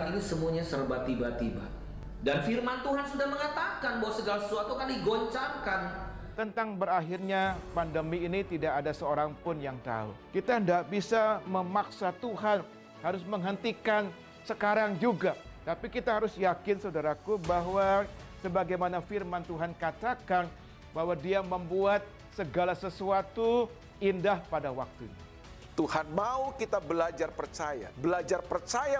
sekarang ini semuanya serba tiba-tiba. Dan firman Tuhan sudah mengatakan bahwa segala sesuatu akan digoncangkan. Tentang berakhirnya pandemi ini tidak ada seorang pun yang tahu. Kita tidak bisa memaksa Tuhan harus menghentikan sekarang juga. Tapi kita harus yakin, saudaraku, bahwa sebagaimana firman Tuhan katakan bahwa Dia membuat segala sesuatu indah pada waktunya. Tuhan mau kita belajar percaya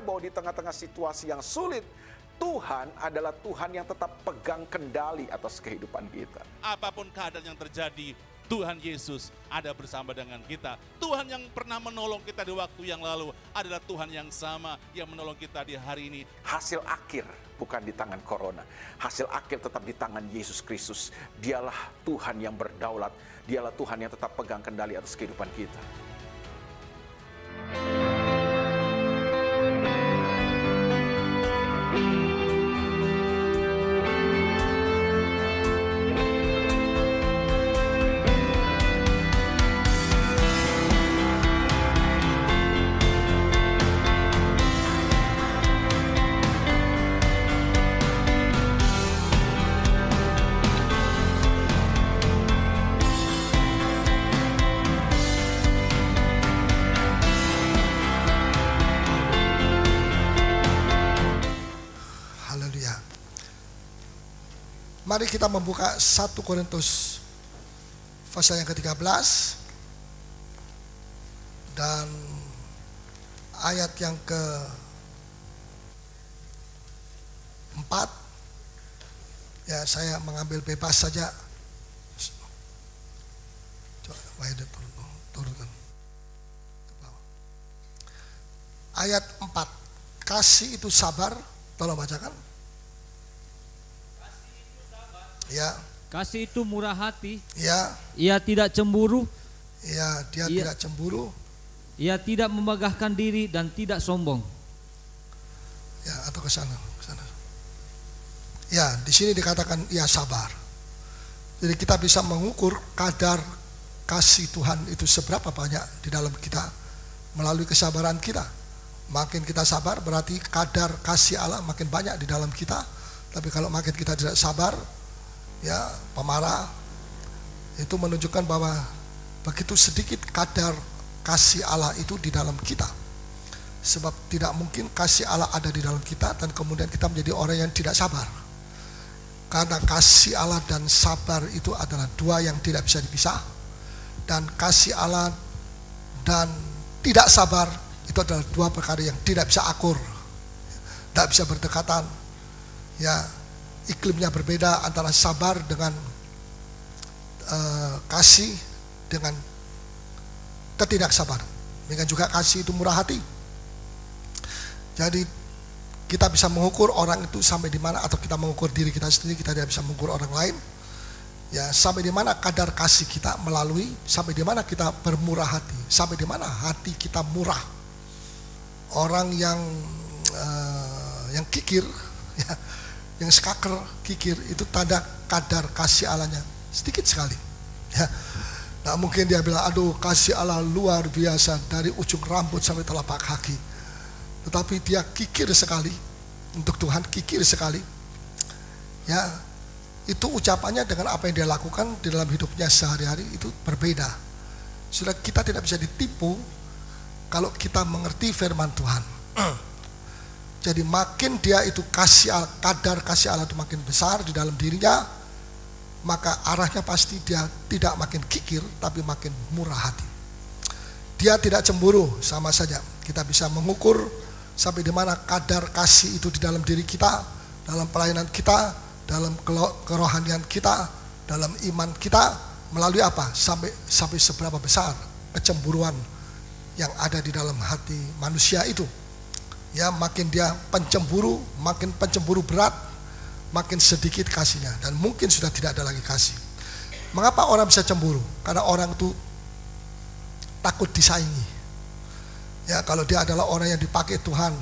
bahwa di tengah-tengah situasi yang sulit, Tuhan adalah Tuhan yang tetap pegang kendali atas kehidupan kita. Apapun keadaan yang terjadi, Tuhan Yesus ada bersama dengan kita. Tuhan yang pernah menolong kita di waktu yang lalu adalah Tuhan yang sama yang menolong kita di hari ini. Hasil akhir bukan di tangan corona. Hasil akhir tetap di tangan Yesus Kristus. Dialah Tuhan yang berdaulat. Dialah Tuhan yang tetap pegang kendali atas kehidupan kita. Mari kita membuka 1 Korintus pasal yang ke-13 dan ayat yang ke-4. Ya, saya mengambil bebas saja. Coba turunkan ke bawah. Ayat 4. Kasih itu sabar, tolong bacakan. Ya. Kasih itu murah hati. Ya. Ia tidak cemburu. Ya, dia tidak cemburu. Ia tidak memegahkan diri dan tidak sombong. Ya, atau ke sana. Ya, di sini dikatakan ia sabar. Jadi kita bisa mengukur kadar kasih Tuhan itu seberapa banyak di dalam kita melalui kesabaran kita. Makin kita sabar berarti kadar kasih Allah makin banyak di dalam kita. Tapi kalau makin kita tidak sabar, ya, pemarah, itu menunjukkan bahwa begitu sedikit kadar kasih Allah itu di dalam kita. Sebab tidak mungkin kasih Allah ada di dalam kita dan kemudian kita menjadi orang yang tidak sabar. Karena kasih Allah dan sabar itu adalah dua yang tidak bisa dipisah. Dan kasih Allah dan tidak sabar itu adalah dua perkara yang tidak bisa akur, tidak bisa berdekatan. Ya, iklimnya berbeda antara sabar dengan kasih dengan ketidaksabaran. Demikian juga kasih itu murah hati. Jadi kita bisa mengukur orang itu sampai di mana, atau kita mengukur diri kita sendiri, kita tidak bisa mengukur orang lain. Ya, sampai di mana kadar kasih kita melalui, sampai di mana kita bermurah hati, sampai di mana hati kita murah. Orang yang kikir, ya, yang sekaker, kikir, itu tanda kadar kasih Allahnya sedikit sekali. Ya. Nah, mungkin dia bilang, aduh kasih Allah luar biasa dari ujung rambut sampai telapak kaki. Tetapi dia kikir sekali untuk Tuhan, kikir sekali. Ya, itu ucapannya dengan apa yang dia lakukan di dalam hidupnya sehari-hari itu berbeda. Sudah, kita tidak bisa ditipu kalau kita mengerti firman Tuhan. Jadi makin dia itu kadar kasih Allah itu makin besar di dalam dirinya, maka arahnya pasti dia tidak makin kikir, tapi makin murah hati. Dia tidak cemburu, sama saja. Kita bisa mengukur sampai di mana kadar kasih itu di dalam diri kita, dalam pelayanan kita, dalam kerohanian kita, dalam iman kita, melalui apa? Sampai seberapa besar kecemburuan yang ada di dalam hati manusia itu. Ya, makin dia makin pencemburu berat, makin sedikit kasihnya, dan mungkin sudah tidak ada lagi kasih. Mengapa orang bisa cemburu? Karena orang itu takut disaingi. Ya, kalau dia adalah orang yang dipakai Tuhan,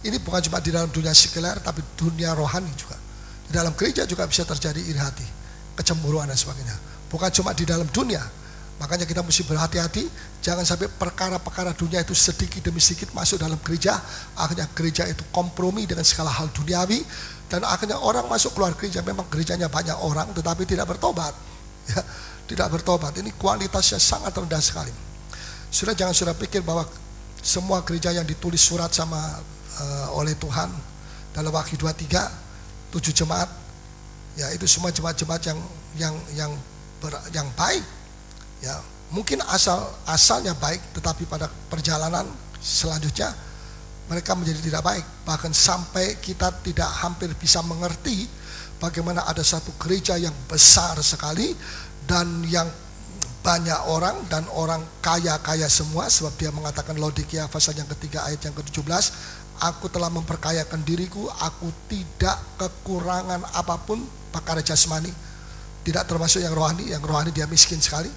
ini bukan cuma di dalam dunia sekuler, tapi dunia rohani juga. Di dalam gereja juga bisa terjadi iri hati, kecemburuan dan sebagainya. Bukan cuma di dalam dunia. Makanya kita mesti berhati-hati, Jangan sampai perkara-perkara dunia itu sedikit demi sedikit masuk dalam gereja. Akhirnya gereja itu kompromi dengan segala hal duniawi. Dan akhirnya orang masuk keluar gereja. Memang gerejanya banyak orang tetapi tidak bertobat. Ya, tidak bertobat. Ini kualitasnya sangat rendah sekali. Sudah, jangan sudah pikir bahwa semua gereja yang ditulis surat sama oleh Tuhan dalam Wahyu 23, 7 jemaat, ya itu semua jemaat-jemaat yang baik. Ya, mungkin asalnya baik, tetapi pada perjalanan selanjutnya mereka menjadi tidak baik. Bahkan sampai kita tidak hampir bisa mengerti bagaimana ada satu gereja yang besar sekali dan yang banyak orang dan orang kaya-kaya semua. Sebab dia mengatakan Laodikia pasal yang ketiga ayat yang ke-17, aku telah memperkayakan diriku, aku tidak kekurangan apapun perkara jasmani. Tidak termasuk yang rohani dia miskin sekali.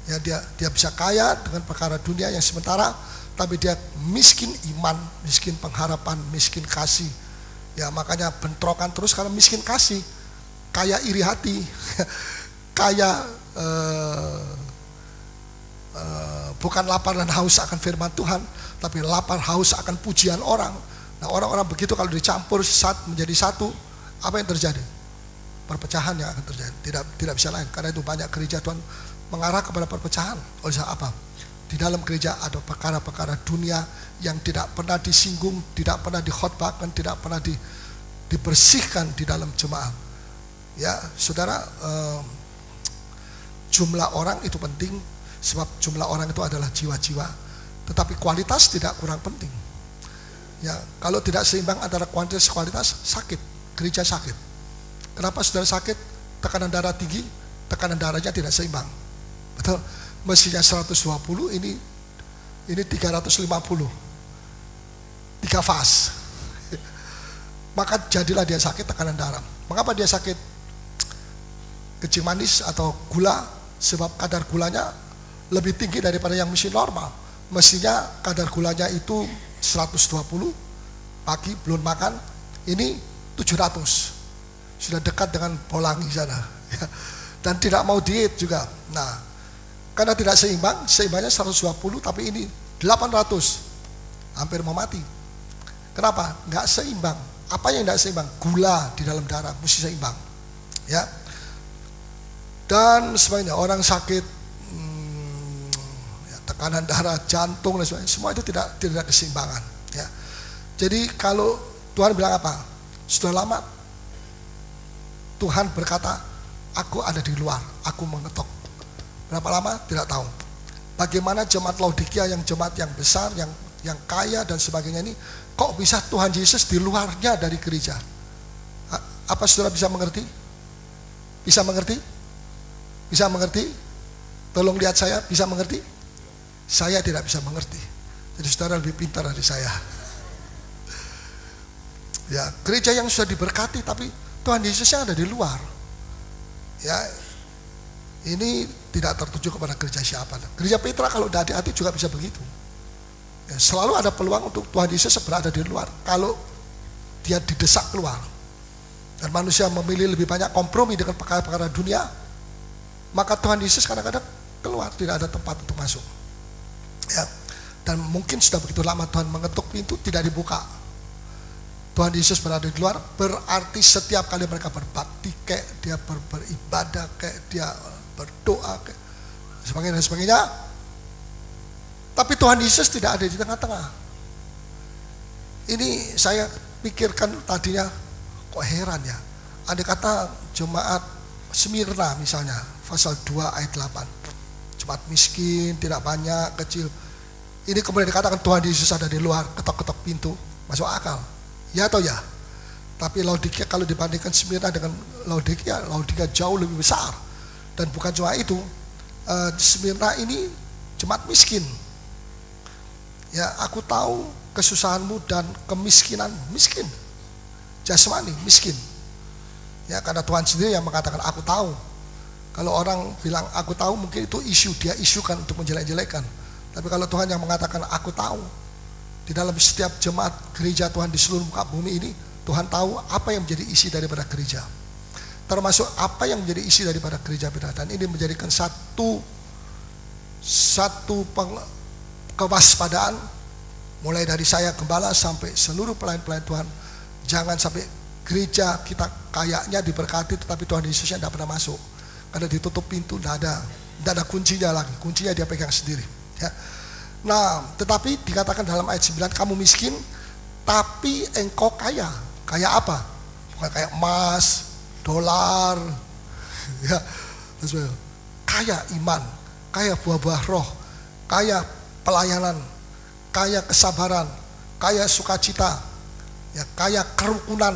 Ya, dia bisa kaya dengan perkara dunia yang sementara, tapi dia miskin iman, miskin pengharapan, miskin kasih. Ya, makanya bentrokan terus karena miskin kasih. Kaya iri hati, kaya bukan lapar dan haus akan firman Tuhan, tapi lapar haus akan pujian orang. Nah, orang-orang begitu kalau dicampur menjadi satu, apa yang terjadi? Perpecahan yang akan terjadi. Tidak bisa lain. Karena itu banyak gereja Tuhan mengarah kepada perpecahan. Oleh sebab apa? Di dalam gereja ada perkara-perkara dunia yang tidak pernah disinggung, tidak pernah dikhotbahkan, tidak pernah dibersihkan di dalam jemaat. Ya, saudara, jumlah orang itu penting, sebab jumlah orang itu adalah jiwa-jiwa. Tetapi kualitas tidak kurang penting. Ya, kalau tidak seimbang antara kualitas sakit, gereja sakit. Kenapa saudara sakit? Tekanan darah tinggi, tekanan darahnya tidak seimbang. Betul? Mestinya 120, ini 350. 3 fase. Maka jadilah dia sakit tekanan darah. Mengapa dia sakit kencing manis atau gula? Sebab kadar gulanya lebih tinggi daripada yang mesti normal. Mestinya kadar gulanya itu 120, pagi belum makan, ini 700. Sudah dekat dengan Polangi sana. Dan tidak mau diet juga. Nah, karena tidak seimbangnya 120, tapi ini 800, hampir mau mati. Kenapa? Nggak seimbang. Apa yang nggak seimbang? Gula di dalam darah mesti seimbang. Ya. Dan sebagainya, orang sakit, tekanan darah, jantung dan sebagainya, semua itu tidak keseimbangan. Ya. Jadi kalau Tuhan bilang apa? Sudah lama Tuhan berkata, aku ada di luar, aku mengetok. Berapa lama? Tidak tahu. Bagaimana jemaat Laodikia yang jemaat yang besar, yang kaya dan sebagainya ini, kok bisa Tuhan Yesus di luarnya dari gereja? Apa saudara bisa mengerti? Bisa mengerti? Bisa mengerti? Tolong lihat saya, bisa mengerti? Saya tidak bisa mengerti. Jadi saudara lebih pintar dari saya. Ya, gereja yang sudah diberkati tapi Tuhan Yesusnya ada di luar. Ya, ini tidak tertuju kepada gereja siapa. Gereja Petra kalau udah hati-hati juga bisa begitu. Ya, selalu ada peluang untuk Tuhan Yesus berada di luar. Kalau dia didesak keluar, dan manusia memilih lebih banyak kompromi dengan perkara-perkara dunia, maka Tuhan Yesus kadang-kadang keluar, tidak ada tempat untuk masuk. Ya, dan mungkin sudah begitu lama Tuhan mengetuk pintu tidak dibuka. Tuhan Yesus berada di luar, berarti setiap kali mereka berbakti, kayak dia beribadah, kayak dia berdoa, kayak sebagainya. Tapi Tuhan Yesus tidak ada di tengah-tengah. Ini saya pikirkan tadinya, kok heran ya. Andai kata jemaat Smyrna misalnya, pasal 2 ayat 8. Jemaat miskin, tidak banyak, kecil. Ini kemudian dikatakan Tuhan Yesus ada di luar, ketok-ketok pintu, masuk akal. Ya atau ya? Tapi Laodikia kalau dibandingkan Smyrna dengan Laodikia jauh lebih besar. Dan bukan cuma itu, Smyrna ini jemaat miskin. Ya, aku tahu kesusahanmu dan kemiskinan, miskin. Jasmani, miskin. Ya, karena Tuhan sendiri yang mengatakan aku tahu. Kalau orang bilang aku tahu, mungkin itu isu, dia isukan untuk menjelek-jelekan. Tapi kalau Tuhan yang mengatakan aku tahu, di dalam setiap jemaat gereja Tuhan di seluruh muka bumi ini, Tuhan tahu apa yang menjadi isi daripada gereja. Termasuk apa yang menjadi isi daripada gereja Petra. Dan ini menjadikan satu satu kewaspadaan, mulai dari saya gembala sampai seluruh pelayan-pelayan Tuhan. Jangan sampai gereja kita kayaknya diberkati tetapi Tuhan Yesusnya tidak pernah masuk, karena ditutup pintu, tidak ada kuncinya lagi, kuncinya dia pegang sendiri ya. Nah, tetapi dikatakan dalam ayat 9, kamu miskin tapi engkau kaya. Kaya apa? Bukan kaya emas, dolar ya. Kaya iman, kaya buah-buah roh, kaya pelayanan, kaya kesabaran, kaya sukacita ya, kaya kerukunan,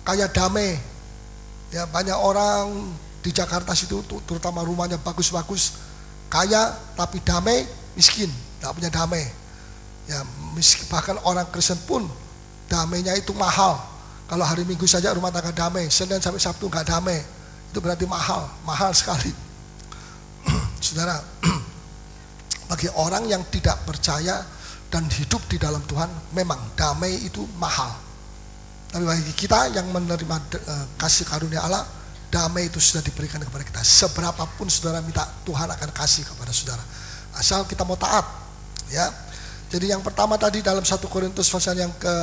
kaya damai ya. Banyak orang di Jakarta situ, terutama rumahnya bagus-bagus, kaya tapi damai, miskin, tidak punya damai ya. Bahkan orang Kristen pun damainya itu mahal. Kalau hari Minggu saja rumah tangga damai, Senin sampai Sabtu nggak damai, itu berarti mahal sekali. Saudara, bagi orang yang tidak percaya dan hidup di dalam Tuhan, memang damai itu mahal. Tapi bagi kita yang menerima kasih karunia Allah, damai itu sudah diberikan kepada kita. Seberapapun saudara minta, Tuhan akan kasih kepada saudara, asal kita mau taat ya. Jadi yang pertama tadi dalam 1 Korintus pasal yang ke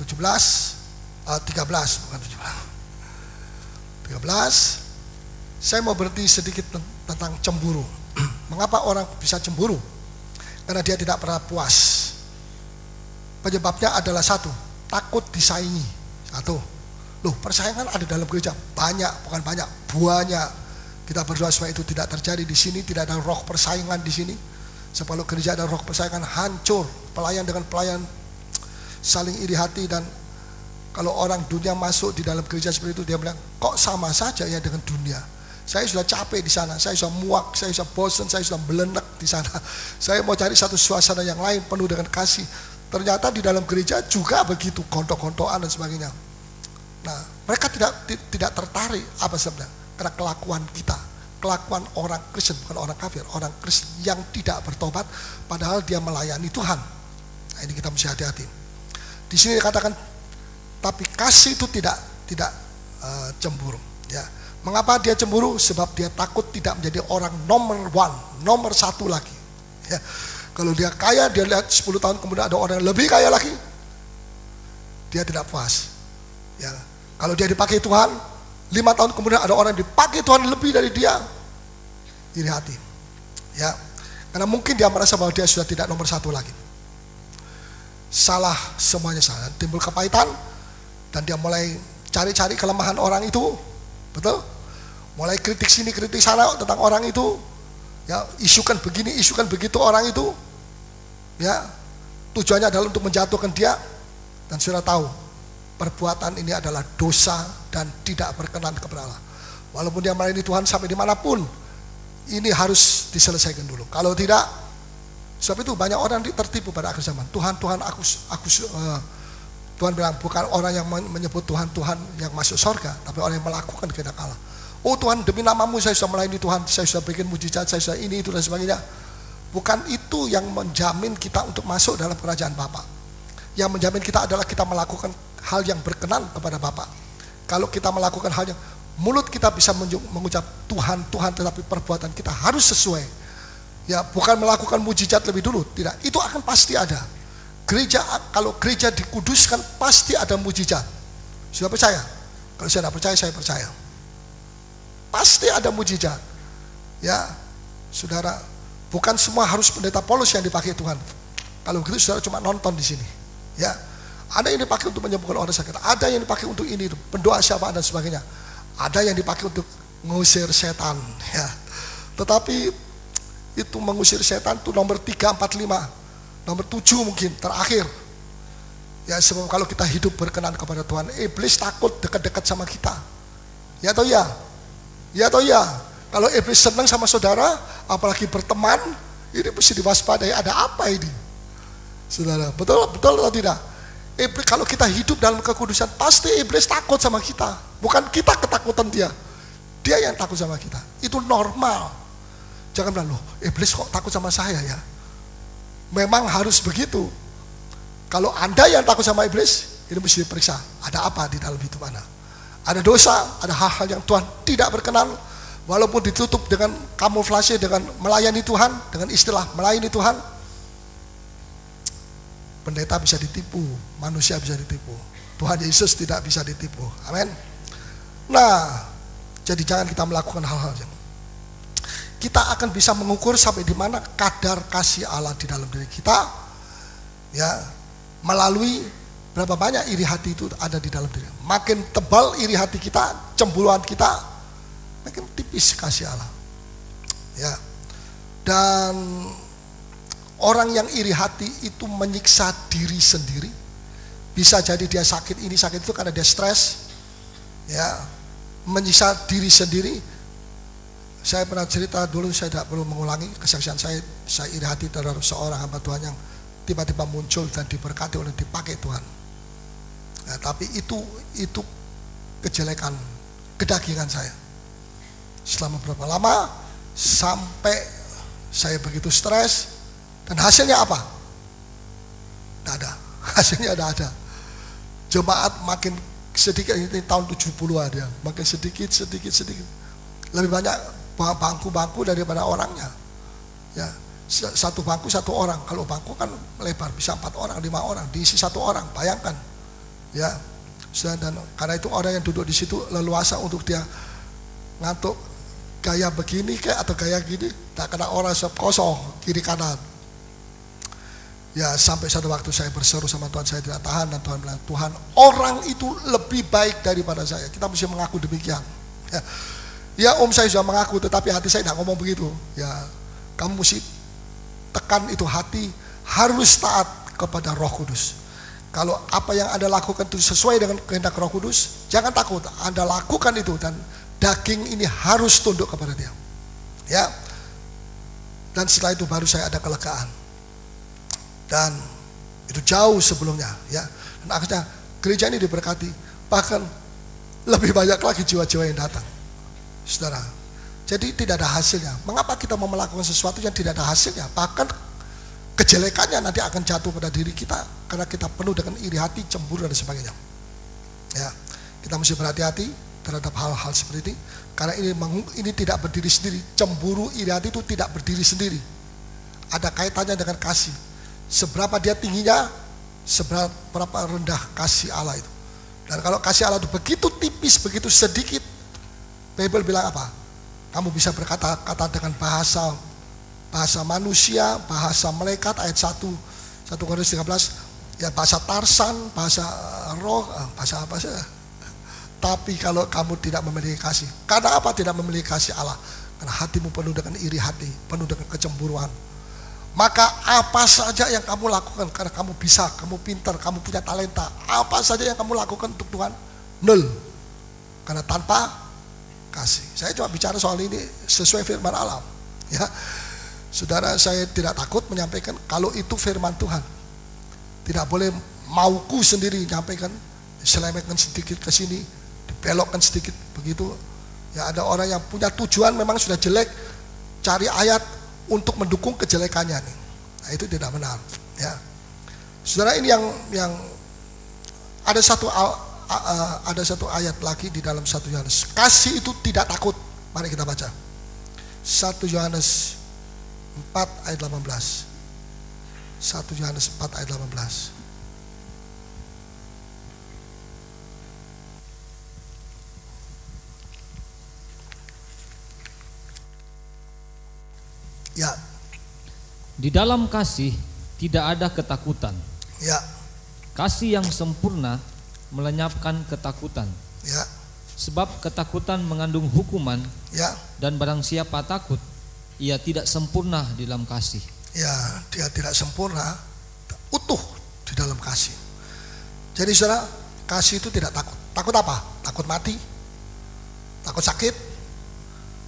13 bukan 17, 13. Saya mau berhenti sedikit tentang cemburu. Mengapa orang bisa cemburu? Karena dia tidak pernah puas. Penyebabnya adalah satu, takut disaingi. Satu, loh, persaingan ada dalam gereja, bukan banyak. Kita berdoa supaya itu tidak terjadi di sini, tidak ada roh persaingan di sini. Sebab gereja ada roh persaingan, hancur. Pelayan dengan pelayan saling iri hati, dan kalau orang dunia masuk di dalam gereja seperti itu, dia bilang, kok sama saja ya dengan dunia. Saya sudah capek di sana, saya sudah muak, saya sudah bosan, saya sudah belenek di sana. Saya mau cari satu suasana yang lain penuh dengan kasih. Ternyata di dalam gereja juga begitu, kontok-kontokan dan sebagainya. Nah, mereka tidak tertarik apa sebenarnya? Karena kelakuan kita, kelakuan orang Kristen, bukan orang kafir, orang Kristen yang tidak bertobat, padahal dia melayani Tuhan. Nah, ini kita mesti hati-hati. Di sini dikatakan, tapi kasih itu tidak cemburu. Ya, mengapa dia cemburu? Sebab dia takut tidak menjadi orang nomor satu lagi. Ya, kalau dia kaya, dia lihat 10 tahun kemudian ada orang yang lebih kaya lagi, dia tidak puas. Ya, kalau dia dipakai Tuhan, 5 tahun kemudian ada orang yang dipakai Tuhan lebih dari dia, iri hati. Ya, karena mungkin dia merasa bahwa dia sudah tidak nomor satu lagi. Salah, semuanya salah. Timbul kepahitan, dan dia mulai cari-cari kelemahan orang itu, betul? Mulai kritik sini, kritik sana tentang orang itu, ya, isukan begini, isukan begitu orang itu, ya, tujuannya adalah untuk menjatuhkan dia. Dan sudah tahu, perbuatan ini adalah dosa dan tidak berkenan kepada Allah. Walaupun dia melayani Tuhan sampai dimanapun, ini harus diselesaikan dulu. Kalau tidak, sebab itu banyak orang tertipu pada akhir zaman. Tuhan, Tuhan bilang bukan orang yang menyebut Tuhan yang masuk surga, tapi orang yang melakukan kehendak Allah. Oh Tuhan, demi namamu saya sudah melayani Tuhan, saya sudah bikin mujizat, saya sudah ini, itu dan sebagainya. Bukan itu yang menjamin kita untuk masuk dalam kerajaan Bapa. Yang menjamin kita adalah kita melakukan hal yang berkenan kepada Bapa. Kalau kita melakukan hal yang mulut kita bisa mengucap Tuhan, tetapi perbuatan kita harus sesuai. Ya, bukan melakukan mujizat lebih dulu, tidak. Itu akan pasti ada. Gereja, kalau gereja dikuduskan pasti ada mujizat. Sudah percaya? Kalau saya tidak percaya, saya percaya. Pasti ada mujizat. Ya, saudara, bukan semua harus pendeta polos yang dipakai Tuhan. Kalau gitu saudara cuma nonton di sini. Ya, ada yang dipakai untuk menyembuhkan orang sakit, ada yang dipakai untuk ini, pendoa syafaat dan sebagainya. Ada yang dipakai untuk mengusir setan. Ya, tetapi itu mengusir setan itu nomor 3, 4, 5. Nomor 7 mungkin terakhir. Ya, sebab kalau kita hidup berkenan kepada Tuhan, iblis takut dekat-dekat sama kita. Ya atau ya? Ya atau ya? Kalau iblis senang sama saudara, apalagi berteman, ini mesti diwaspadai. Ada apa ini? Saudara, betul atau tidak? Iblis, kalau kita hidup dalam kekudusan, pasti iblis takut sama kita. Bukan kita ketakutan dia. Dia yang takut sama kita. Itu normal. Jangan bilang, loh, iblis kok takut sama saya ya? Memang harus begitu. Kalau Anda yang takut sama iblis, ini mesti diperiksa. Ada apa di dalam hidup Anda? Ada dosa, ada hal-hal yang Tuhan tidak berkenan. walaupun ditutup dengan kamuflase, dengan melayani Tuhan, dengan istilah melayani Tuhan, pendeta bisa ditipu, manusia bisa ditipu, Tuhan Yesus tidak bisa ditipu. Amin. Nah, jadi jangan kita melakukan hal-hal yang kita akan bisa mengukur sampai di mana kadar kasih Allah di dalam diri kita, ya, melalui berapa banyak iri hati itu ada di dalam diri. Makin tebal iri hati kita, cemburuan kita, makin tipis kasih Allah. Ya. Dan orang yang iri hati itu menyiksa diri sendiri. Bisa jadi dia sakit ini sakit itu karena dia stres, ya, menyiksa diri sendiri. Saya pernah cerita dulu, saya tidak perlu mengulangi kesaksian saya iri hati terhadap seorang hamba Tuhan yang tiba-tiba muncul dan diberkati oleh dipakai Tuhan. Ya, tapi itu kejelekan, kedagingan saya. Selama berapa lama sampai saya begitu stres, dan hasilnya apa? Tidak ada, hasilnya tidak ada. Jemaat makin sedikit, ini tahun 70 ada, makin sedikit. Lebih banyak bangku-bangku daripada orangnya. Ya, satu bangku satu orang. Kalau bangku kan lebar bisa 4 orang, 5 orang, diisi 1 orang. Bayangkan. Ya. Dan karena itu orang yang duduk di situ leluasa untuk dia ngantuk gaya begini kayak atau gaya gini, tak kena orang kosong kiri kanan. Ya, sampai satu waktu saya berseru sama Tuhan, saya tidak tahan, dan Tuhan bilang, Tuhan, orang itu lebih baik daripada saya. Kita mesti mengaku demikian. Ya. Ya om, saya sudah mengaku, tetapi hati saya tidak ngomong begitu. Ya, kamu mesti tekan itu hati, harus taat kepada Roh Kudus. Kalau apa yang Anda lakukan itu sesuai dengan kehendak Roh Kudus, jangan takut, Anda lakukan itu, dan daging ini harus tunduk kepada Dia. Ya, dan setelah itu baru saya ada kelegaan. Dan itu jauh sebelumnya, ya. Dan akhirnya gereja ini diberkati, bahkan lebih banyak lagi jiwa-jiwa yang datang. Saudara, jadi tidak ada hasilnya. Mengapa kita mau melakukan sesuatu yang tidak ada hasilnya? Bahkan kejelekannya nanti akan jatuh pada diri kita karena kita penuh dengan iri hati, cemburu dan sebagainya. Ya, kita mesti berhati-hati terhadap hal-hal seperti ini karena ini tidak berdiri sendiri. Cemburu, iri hati itu tidak berdiri sendiri. Ada kaitannya dengan kasih. Seberapa dia tingginya, seberapa rendah kasih Allah itu. Dan kalau kasih Allah itu begitu tipis, begitu sedikit, Bible bilang apa? Kamu bisa berkata-kata dengan bahasa manusia, bahasa malaikat, ayat 1 Korintus 13, ya bahasa Tarsan, bahasa roh, bahasa apa saja. Tapi kalau kamu tidak memiliki kasih, karena apa tidak memiliki kasih Allah? Karena hatimu penuh dengan iri hati, penuh dengan kecemburuan. Maka apa saja yang kamu lakukan, karena kamu bisa, kamu pintar, kamu punya talenta, apa saja yang kamu lakukan untuk Tuhan, nol. Karena tanpa kasih. Saya cuma bicara soal ini sesuai firman Allah. Ya, saudara, saya tidak takut menyampaikan kalau itu firman Tuhan. Tidak boleh mauku sendiri menyampaikan, diselewengkan sedikit ke sini, dibelokkan sedikit begitu. Ya, ada orang yang punya tujuan memang sudah jelek, cari ayat untuk mendukung kejelekannya nih. Nah, itu tidak benar. Ya, saudara, ini yang ada satu ayat lagi di dalam 1 Yohanes. Kasih itu tidak takut. Mari kita baca 1 Yohanes 4 ayat 18. 1 Yohanes 4 ayat 18. Ya. Di dalam kasih tidak ada ketakutan. Ya. Kasih yang sempurna melenyapkan ketakutan. Ya. Sebab ketakutan mengandung hukuman. Ya. Dan barang siapa takut, ia tidak sempurna di dalam kasih. Ya, dia tidak sempurna, utuh di dalam kasih. Jadi saudara, kasih itu tidak takut. Takut apa? Takut mati? Takut sakit?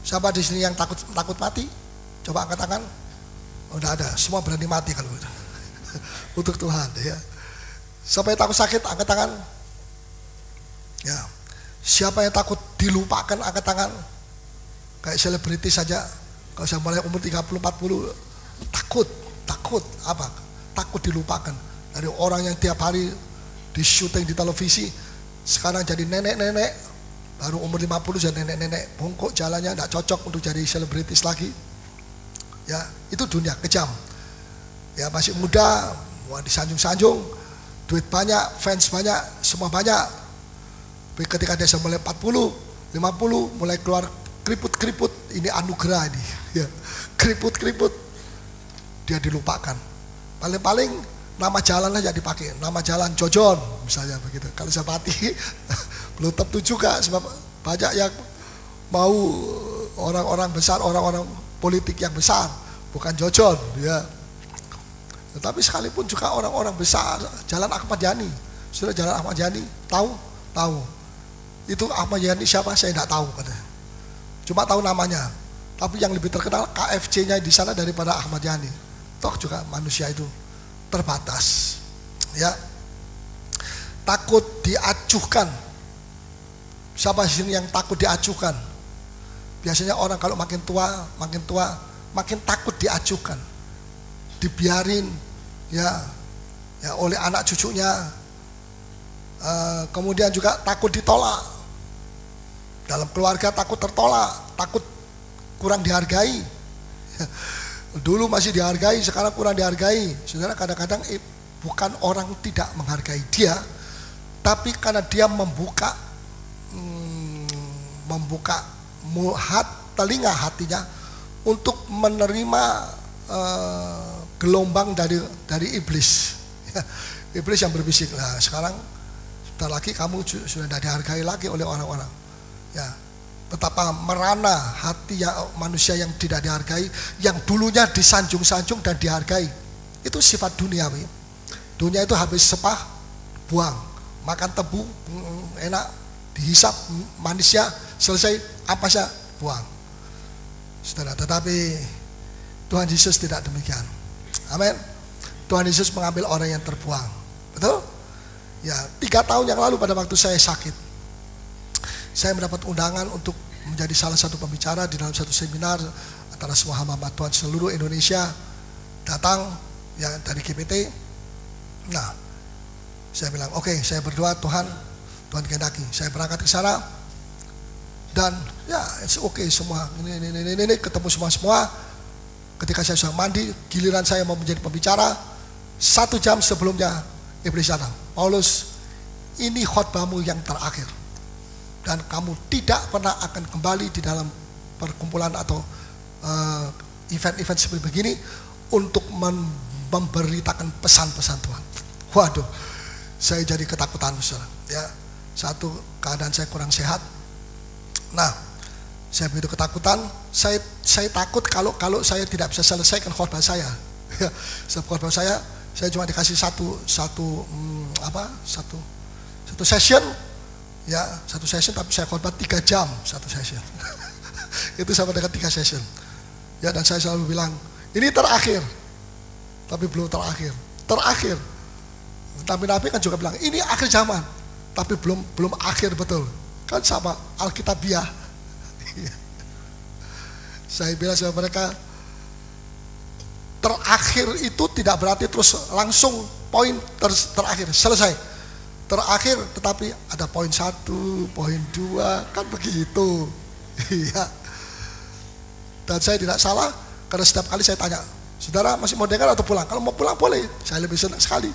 Siapa di sini yang takut mati? Coba angkat tangan. Oh, tidak ada, semua berani mati kalau itu. Untuk Tuhan, ya. Siapa yang takut sakit? Angkat tangan. Ya, siapa yang takut dilupakan, angkat tangan. Kayak selebriti saja, kalau saya mulai umur 30-40, takut apa? Takut dilupakan. Dari orang yang tiap hari di syuting di televisi, sekarang jadi nenek-nenek, baru umur 50 sudah nenek-nenek bongkok jalannya, tidak cocok untuk jadi selebritis lagi. Ya, itu dunia kejam. Ya, masih muda, wah disanjung-sanjung, duit banyak, fans banyak, semua banyak. Tapi ketika dia mulai 40, 50, mulai keluar keriput-keriput, ini anugerah ini. Ya, keriput-keriput, dia dilupakan. Paling-paling nama jalan aja dipakai, nama jalan Jojon misalnya begitu. Kalau saya mati belum tentu juga, sebab banyak yang mau orang-orang besar, orang-orang politik yang besar, bukan Jojon ya. Tetapi sekalipun juga orang-orang besar, Jalan Ahmad Yani, sudah Jalan Ahmad Yani, tahu? Itu Ahmad Yani siapa? Saya tidak tahu katanya. Cuma tahu namanya. Tapi yang lebih terkenal KFC-nya di sana daripada Ahmad Yani. Toh juga manusia itu terbatas. Ya. Takut diacuhkan. Siapa sih yang takut diacuhkan? Biasanya orang kalau makin tua, makin takut diacuhkan. Dibiarin ya oleh anak cucunya. Kemudian juga takut ditolak. Dalam keluarga takut tertolak, takut kurang dihargai. Dulu masih dihargai, sekarang kurang dihargai. Saudara, kadang-kadang bukan orang tidak menghargai dia, tapi karena dia membuka telinga hatinya untuk menerima gelombang dari iblis. Iblis yang berbisik, nah sekarang sebentar lagi kamu sudah tidak dihargai lagi oleh orang-orang. Ya, betapa merana hati manusia yang tidak dihargai, yang dulunya disanjung-sanjung dan dihargai. Itu sifat duniawi. Dunia itu habis sepah, buang. Makan tebu, enak, dihisap, manisnya, selesai, ampasnya, buang. Saudara, tetapi Tuhan Yesus tidak demikian. Amin. Tuhan Yesus mengambil orang yang terbuang. Betul? Ya, 3 tahun yang lalu pada waktu saya sakit, saya mendapat undangan untuk menjadi salah satu pembicara di dalam satu seminar antara semua hamba Tuhan seluruh Indonesia datang ya dari GPT. Nah, saya bilang oke, saya berdoa Tuhan kehendaki. Saya berangkat ke sana dan ya it's okay semua. Ini ketemu semua. Ketika saya sudah mandi, giliran saya mau menjadi pembicara, 1 jam sebelumnya iblis datang. Paulus, ini khotbahmu yang terakhir. Dan kamu tidak pernah akan kembali di dalam perkumpulan atau event-event seperti begini untuk memberitakan pesan-pesan Tuhan. Waduh, saya jadi ketakutan, saudara. Ya, satu keadaan saya kurang sehat. Nah, saya begitu ketakutan. Saya takut kalau saya tidak bisa selesaikan khotbah saya. Khotbah saya cuma dikasih satu session. Ya, 1 session, tapi saya khotbah 3 jam 1 session. Itu sama dengan 3 session. Ya, dan saya selalu bilang, ini terakhir. Tapi belum terakhir. Tapi Nabi kan juga bilang, ini akhir zaman. Tapi belum akhir betul. Kan sama Alkitabiah. Saya bilang sama mereka, terakhir itu tidak berarti terus langsung poin terakhir, selesai. Terakhir, tetapi ada poin 1, poin 2, kan begitu. Iya. Dan saya tidak salah, karena setiap kali saya tanya, saudara masih mau dengar atau pulang? Kalau mau pulang boleh, saya lebih senang sekali.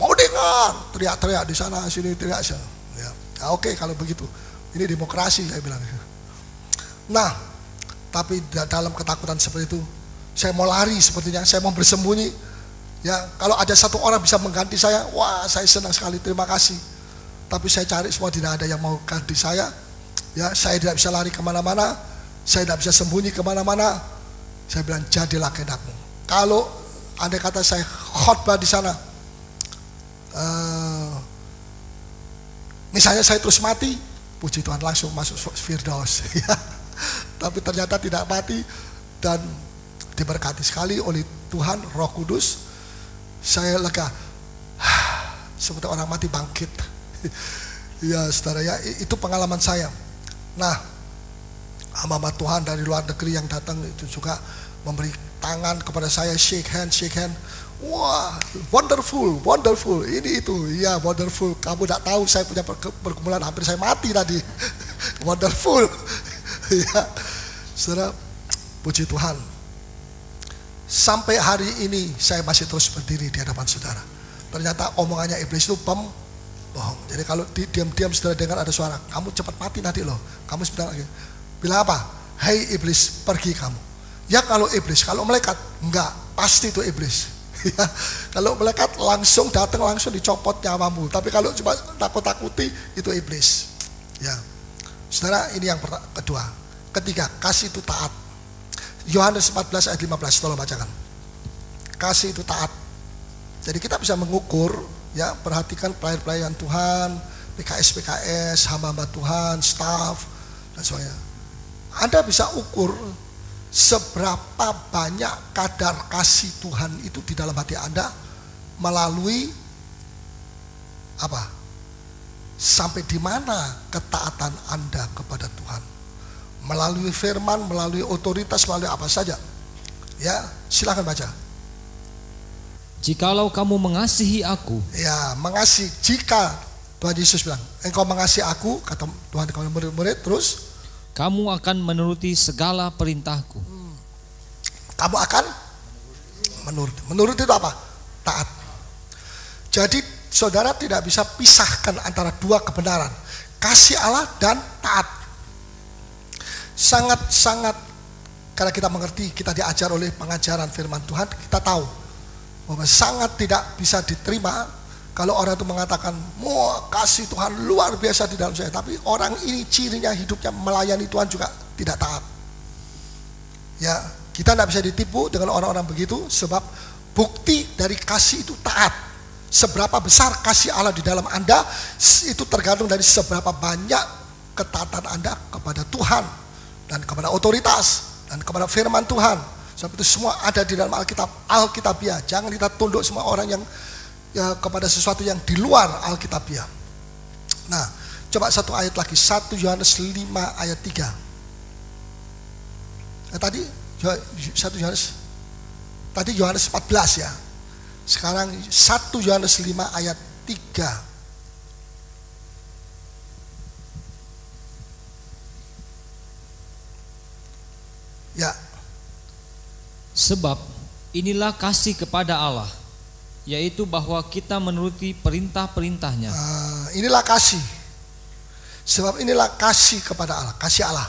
Mau dengar, teriak-teriak di sana, sini teriak. Ya, oke kalau begitu. Ini demokrasi, saya bilang. Nah, tapi dalam ketakutan seperti itu, saya mau lari sepertinya, saya mau bersembunyi. Ya, kalau ada 1 orang bisa mengganti saya, wah saya senang sekali, terima kasih. Tapi saya cari semua, tidak ada yang mau ganti saya. Ya, saya tidak bisa lari kemana-mana, saya tidak bisa sembunyi kemana-mana. Saya bilang, jadilah kehendakmu. Kalau andai kata saya khotbah di sana, misalnya saya terus mati, puji Tuhan langsung masuk Firdaus. Tapi ternyata tidak mati dan diberkati sekali oleh Tuhan Roh Kudus. Saya lega, seperti orang mati bangkit. Ya saudara ya, itu pengalaman saya. Nah, hamba Tuhan dari luar negeri yang datang itu juga memberi tangan kepada saya, shake hand. Wah, wonderful, ini itu, ya wonderful. Kamu tidak tahu saya punya pergumulan, hampir saya mati tadi. Wonderful. Ya, saudara, puji Tuhan. Sampai hari ini saya masih terus berdiri di hadapan saudara. Ternyata omongannya iblis itu bohong. Jadi kalau diam-diam saudara dengar ada suara, kamu cepat mati nanti loh. Kamu sebentar lagi. Bilang apa? Hei iblis, pergi kamu. Ya kalau iblis, kalau malaikat enggak, pasti itu iblis. Ya, kalau malaikat langsung datang, langsung dicopot nyawamu. Tapi kalau cuma takut-takuti, itu iblis. Ya, saudara, ini yang kedua. Ketiga, kasih itu taat. Yohanes 14 ayat 15, tolong bacakan. Kasih itu taat. Jadi kita bisa mengukur, ya, perhatikan pelayan-pelayan Tuhan, PKS, hamba-hamba Tuhan, staff, dan sebagainya. Anda bisa ukur seberapa banyak kadar kasih Tuhan itu di dalam hati Anda melalui apa? Sampai di mana ketaatan Anda kepada Tuhan? Melalui firman, melalui otoritas, melalui apa saja. Ya, silakan baca. Jikalau kamu mengasihi aku. Ya, mengasihi. Jika Tuhan Yesus bilang, engkau mengasihi aku, kata Tuhan kepada murid-murid, terus kamu akan menuruti segala perintahku. Kamu akan menuruti. Menuruti itu apa? Taat. Jadi saudara tidak bisa pisahkan antara dua kebenaran, kasih Allah dan taat. Sangat-sangat, karena kita mengerti, kita diajar oleh pengajaran firman Tuhan, kita tahu bahwa sangat tidak bisa diterima kalau orang itu mengatakan, wah, kasih Tuhan luar biasa di dalam saya, tapi orang ini cirinya hidupnya melayani Tuhan juga tidak taat. Ya, kita tidak bisa ditipu dengan orang-orang begitu, sebab bukti dari kasih itu taat. Seberapa besar kasih Allah di dalam Anda, itu tergantung dari seberapa banyak ketaatan Anda kepada Tuhan dan kepada otoritas dan kepada firman Tuhan. Sebab itu semua ada di dalam Alkitabiah. Jangan kita tunduk semua orang yang ya, kepada sesuatu yang di luar Alkitabiah. Nah, coba satu ayat lagi, 1 Yohanes 5 ayat 3. Nah, tadi 1 Yohanes, tadi Yohanes 14 ya. Sekarang 1 Yohanes 5 ayat 3. Ya. Sebab inilah kasih kepada Allah, yaitu bahwa kita menuruti perintah-perintahnya. Inilah kasih. Sebab inilah kasih kepada Allah, kasih Allah.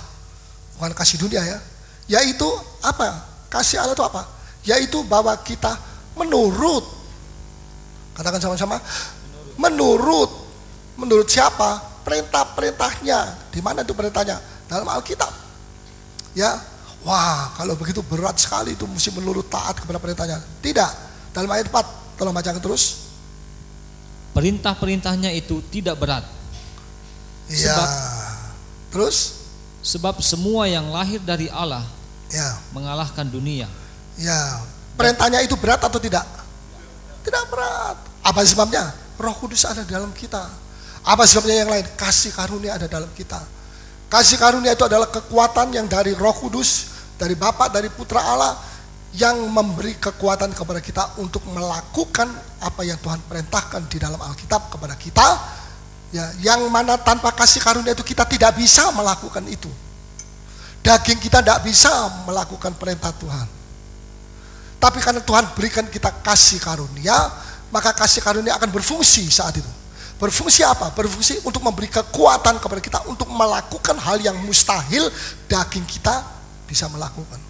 Bukan kasih dunia ya. Yaitu apa? Kasih Allah itu apa? Yaitu bahwa kita menurut. Katakan sama-sama. Menurut. Menurut siapa? Perintah-perintahnya. Di mana itu perintahnya? Dalam Alkitab. Ya. Wah, kalau begitu berat sekali itu mesti menurut taat kepada perintahnya. Tidak. Dalam ayat 4, tolong bacakan terus. Perintah-perintahnya itu tidak berat. Iya. Terus? Sebab semua yang lahir dari Allah ya, mengalahkan dunia. Ya. Perintahnya itu berat atau tidak? Tidak berat. Apa sebabnya? Roh Kudus ada di dalam kita. Apa sebabnya yang lain? Kasih karunia ada dalam kita. Kasih karunia itu adalah kekuatan yang dari Roh Kudus, dari Bapa, dari Putra Allah, yang memberi kekuatan kepada kita untuk melakukan apa yang Tuhan perintahkan di dalam Alkitab kepada kita. Ya, yang mana tanpa kasih karunia itu kita tidak bisa melakukan itu. Daging kita tidak bisa melakukan perintah Tuhan. Tapi karena Tuhan berikan kita kasih karunia, maka kasih karunia akan berfungsi saat itu. Berfungsi apa? Berfungsi untuk memberi kekuatan kepada kita untuk melakukan hal yang mustahil daging kita bisa melakukan.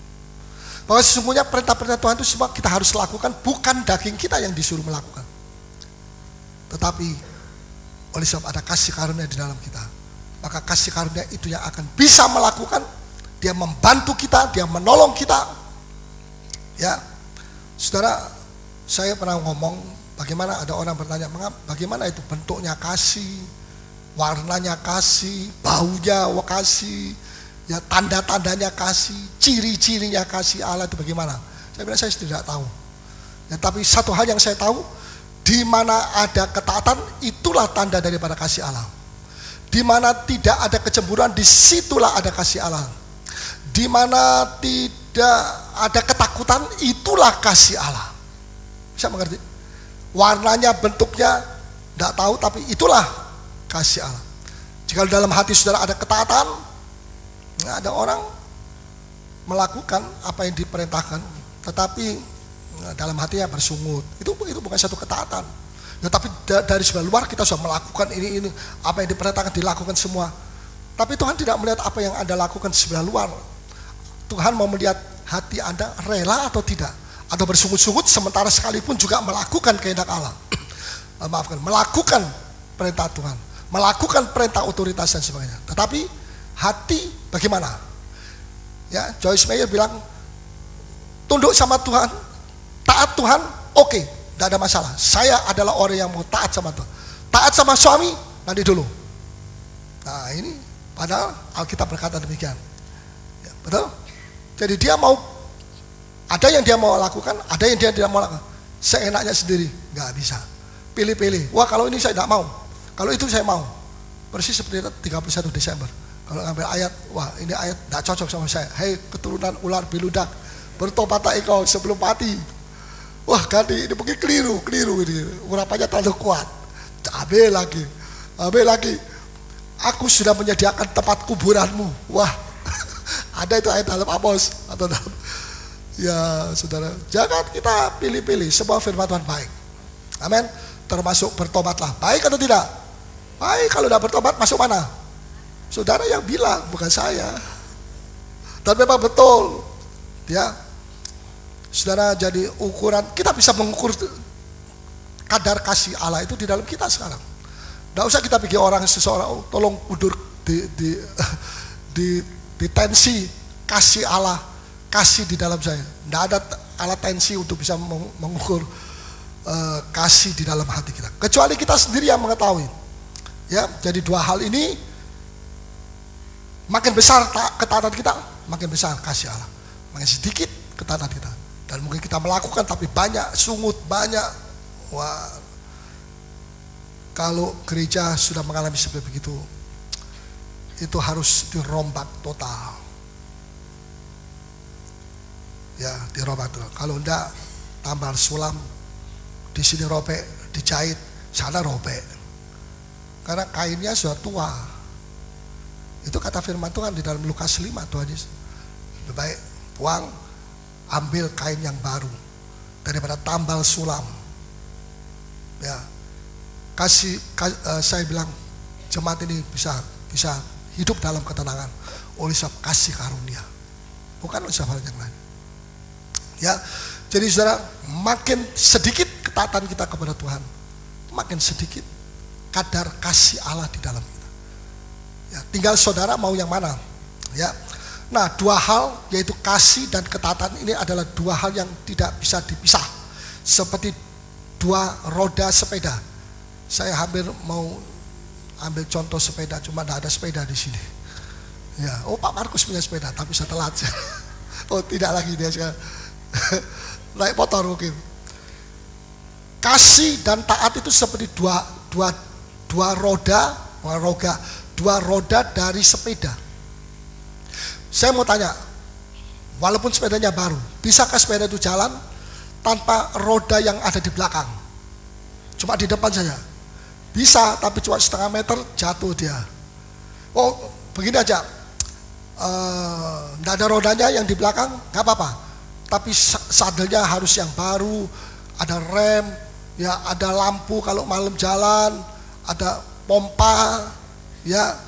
Bahwa sesungguhnya perintah-perintah Tuhan itu semua kita harus lakukan, bukan daging kita yang disuruh melakukan. Tetapi oleh sebab ada kasih karunia di dalam kita, maka kasih karunia itu yang akan bisa melakukan. Dia membantu kita, dia menolong kita. Ya, saudara, saya pernah ngomong, bagaimana ada orang bertanya, bagaimana itu bentuknya kasih, warnanya kasih, baunya kasih, ya tanda-tandanya kasih, ciri-cirinya kasih Allah itu bagaimana? Saya bilang saya tidak tahu. Ya, tapi satu hal yang saya tahu, di mana ada ketaatan, itulah tanda daripada kasih Allah. Di mana tidak ada kecemburuan, disitulah ada kasih Allah. Di mana tidak ada ketakutan, itulah kasih Allah. Bisa mengerti? Warnanya, bentuknya tidak tahu, tapi itulah kasih Allah. Jika dalam hati saudara ada ketaatan, ada orang melakukan apa yang diperintahkan, tetapi dalam hatinya bersungut, itu bukan satu ketaatan. Ya, tapi dari sebelah luar kita sudah melakukan ini apa yang diperintahkan dilakukan semua. Tapi Tuhan tidak melihat apa yang Anda lakukan sebelah luar. Tuhan mau melihat hati Anda rela atau tidak, atau bersungut-sungut sementara sekalipun juga melakukan kehendak Allah. Maafkan, melakukan perintah Tuhan, melakukan perintah otoritas dan sebagainya. Tetapi hati bagaimana? Ya, Joyce Meyer bilang tunduk sama Tuhan, taat Tuhan, oke, tidak ada masalah. Saya adalah orang yang mau taat sama Tuhan. Taat sama suami nanti dulu. Nah ini padahal Alkitab berkata demikian. Ya, betul? Jadi dia mau, ada yang dia mau lakukan, ada yang dia tidak mau lakukan. Seenaknya sendiri, nggak bisa. Pilih-pilih. Wah kalau ini saya tidak mau, kalau itu saya mau. Persis seperti 31 Desember. Kalau ngambil ayat, wah ini ayat tidak cocok sama saya. Hei keturunan ular beludak, bertobatlah engkau sebelum mati. Wah ganti, ini mungkin keliru ini. Urapannya terlalu kuat. Ambil lagi. Aku sudah menyediakan tempat kuburanmu. Wah, ada itu ayat dalam Amos atau dalam. Ya saudara, jangan kita pilih-pilih. Semua firman Tuhan baik. Amin. Termasuk bertobatlah. Baik atau tidak? Baik. Kalau tidak bertobat masuk mana? Saudara yang bilang, bukan saya. Dan memang betul. Ya. Saudara, jadi ukuran, kita bisa mengukur kadar kasih Allah itu di dalam kita sekarang. Tidak usah kita pikir orang seseorang, oh, tolong udur di tensi kasih Allah, kasih di dalam saya. Tidak ada alat tensi untuk bisa mengukur kasih di dalam hati kita. Kecuali kita sendiri yang mengetahui. Ya, jadi dua hal ini, makin besar ketaatan kita, makin besar kasih Allah. Makin sedikit ketaatan kita. Dan mungkin kita melakukan tapi banyak sungut, banyak. Wah, kalau gereja sudah mengalami seperti begitu, itu harus dirombak total. Ya, dirombak total. Kalau enggak, tambal sulam, di sini robek, dijahit, sana robek. Karena kainnya sudah tua. Itu kata firman Tuhan di dalam Lukas 5, Tuhan Yesus. Lebih baik buang, ambil kain yang baru daripada tambal sulam. Ya, saya bilang jemaat ini bisa hidup dalam ketenangan oleh sebab kasih karunia, bukan oleh sebab yang lain. Ya, jadi saudara, makin sedikit ketaatan kita kepada Tuhan, makin sedikit kadar kasih Allah di dalam kita. Ya, tinggal saudara mau yang mana. Ya. Nah, dua hal yaitu kasih dan ketaatan ini adalah dua hal yang tidak bisa dipisah. Seperti dua roda sepeda. Saya hampir mau ambil contoh sepeda, cuma tidak ada sepeda di sini. Ya, oh Pak Markus punya sepeda, tapi saya telat. Oh tidak lagi dia sekarang. Naik motor mungkin. Kasih dan taat itu seperti dua roda dari sepeda. Saya mau tanya, walaupun sepedanya baru, bisakah sepeda itu jalan tanpa roda yang ada di belakang? Cuma di depan saja. Bisa, tapi cuma setengah meter jatuh dia. Oh, begini aja. Nggak ada rodanya yang di belakang, nggak apa-apa. Tapi sadelnya harus yang baru, ada rem, ya ada lampu kalau malam jalan, ada pompa, ya.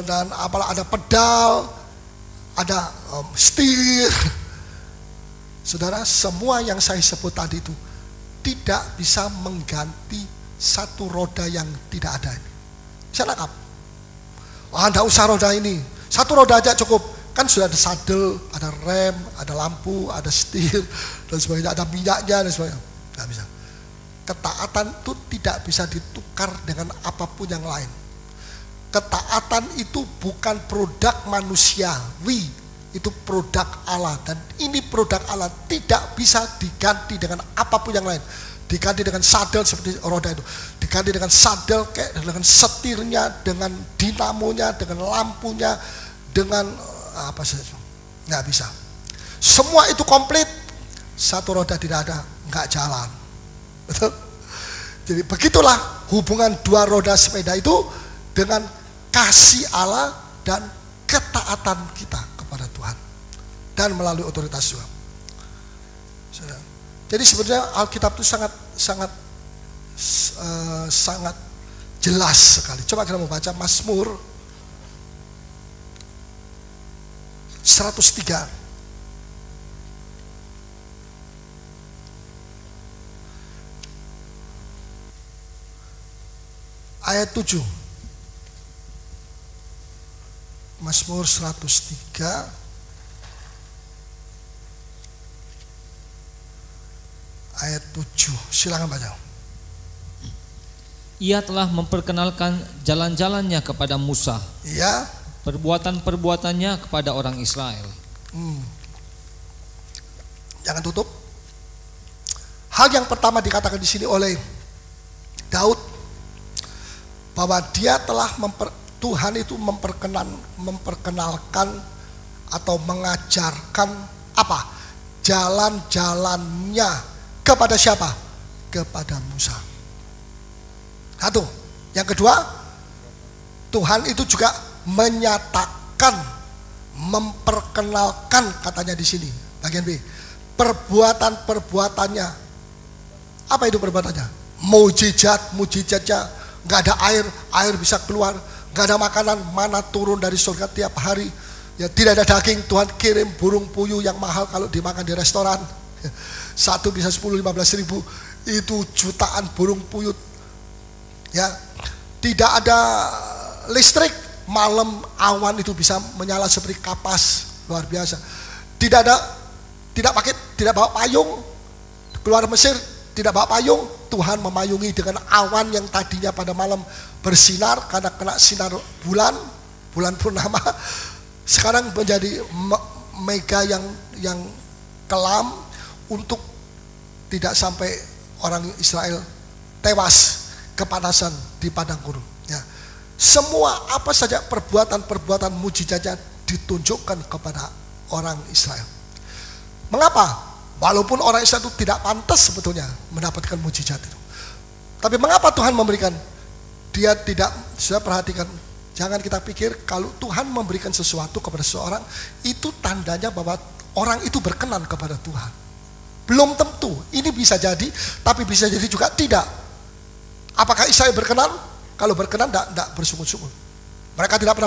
Dan apalah ada pedal, ada setir. Saudara, semua yang saya sebut tadi itu tidak bisa mengganti satu roda yang tidak ada ini. Saya nangkap. Wah, enggak usah roda ini, satu roda aja cukup. Kan sudah ada sadel, ada rem, ada lampu, ada setir dan sebagainya, ada minyaknya dan sebagainya. Nggak bisa. Ketaatan itu tidak bisa ditukar dengan apapun yang lain. Ketaatan itu bukan produk manusiawi, itu produk Allah. Dan ini produk Allah tidak bisa diganti dengan apapun yang lain. Diganti dengan sadel seperti roda itu, diganti dengan sadel kayak dengan setirnya, dengan dinamonya, dengan lampunya, dengan apa saja. Nggak bisa. Semua itu komplit, satu roda tidak ada, nggak jalan. Betul? Jadi begitulah hubungan dua roda sepeda itu dengan kasih Allah dan ketaatan kita kepada Tuhan dan melalui otoritas Tuhan. Jadi sebenarnya Alkitab itu sangat jelas sekali. Coba kita mau baca Mazmur 103 ayat 7. Mazmur 103 ayat 7. Silakan baca. Ia telah memperkenalkan jalan-jalannya kepada Musa. Ya. Perbuatan-perbuatannya kepada orang Israel. Jangan tutup. Hal yang pertama dikatakan di sini oleh Daud, bahwa dia telah Tuhan itu memperkenalkan atau mengajarkan apa? Jalan-jalannya kepada siapa? Kepada Musa. Satu. Yang kedua, Tuhan itu juga menyatakan, memperkenalkan, katanya di sini bagian B, perbuatan-perbuatannya. Apa itu perbuatannya? Mujizatnya, nggak ada air bisa keluar, nggak ada makanan, mana turun dari surga tiap hari, ya tidak ada daging, Tuhan kirim burung puyuh yang mahal kalau dimakan di restoran, satu bisa 10-15 ribu, itu jutaan burung puyuh, ya tidak ada listrik, malam awan itu bisa menyala seperti kapas, luar biasa. Tidak bawa payung, keluar Mesir tidak bawa payung, Tuhan memayungi dengan awan yang tadinya pada malam bersinar karena kena sinar bulan purnama, sekarang menjadi mega yang kelam untuk tidak sampai orang Israel tewas kepanasan di padang gurun. Ya. Semua apa saja perbuatan-perbuatan mujizatnya ditunjukkan kepada orang Israel. Mengapa? Walaupun orang Israel itu tidak pantas sebetulnya mendapatkan mujizat itu. Tapi mengapa Tuhan memberikan? Dia tidak, sudah perhatikan, jangan kita pikir kalau Tuhan memberikan sesuatu kepada seseorang, itu tandanya bahwa orang itu berkenan kepada Tuhan. Belum tentu, ini bisa jadi, tapi bisa jadi juga tidak. Apakah Israel berkenan? Kalau berkenan tidak bersungut-sungut. Mereka tidak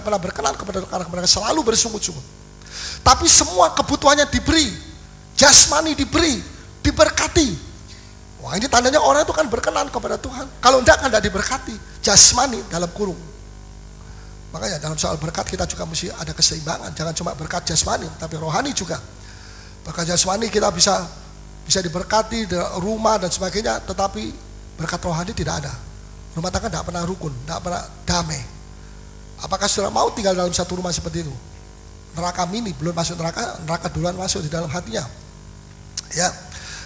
pernah berkenan kepada Tuhan, mereka selalu bersungut-sungut. Tapi semua kebutuhannya diberi, jasmani diberi, diberkati. Wah, ini tandanya orang itu kan berkenan kepada Tuhan. Kalau enggak kan tidak diberkati, jasmani dalam kurung. Makanya dalam soal berkat kita juga mesti ada keseimbangan. Jangan cuma berkat jasmani, tapi rohani juga. Berkat jasmani kita bisa diberkati, rumah dan sebagainya, tetapi berkat rohani tidak ada. Rumah tangga tidak pernah rukun, tidak pernah damai. Apakah saudara mau tinggal dalam satu rumah seperti itu? Neraka mini, belum masuk neraka duluan masuk di dalam hatinya. Ya,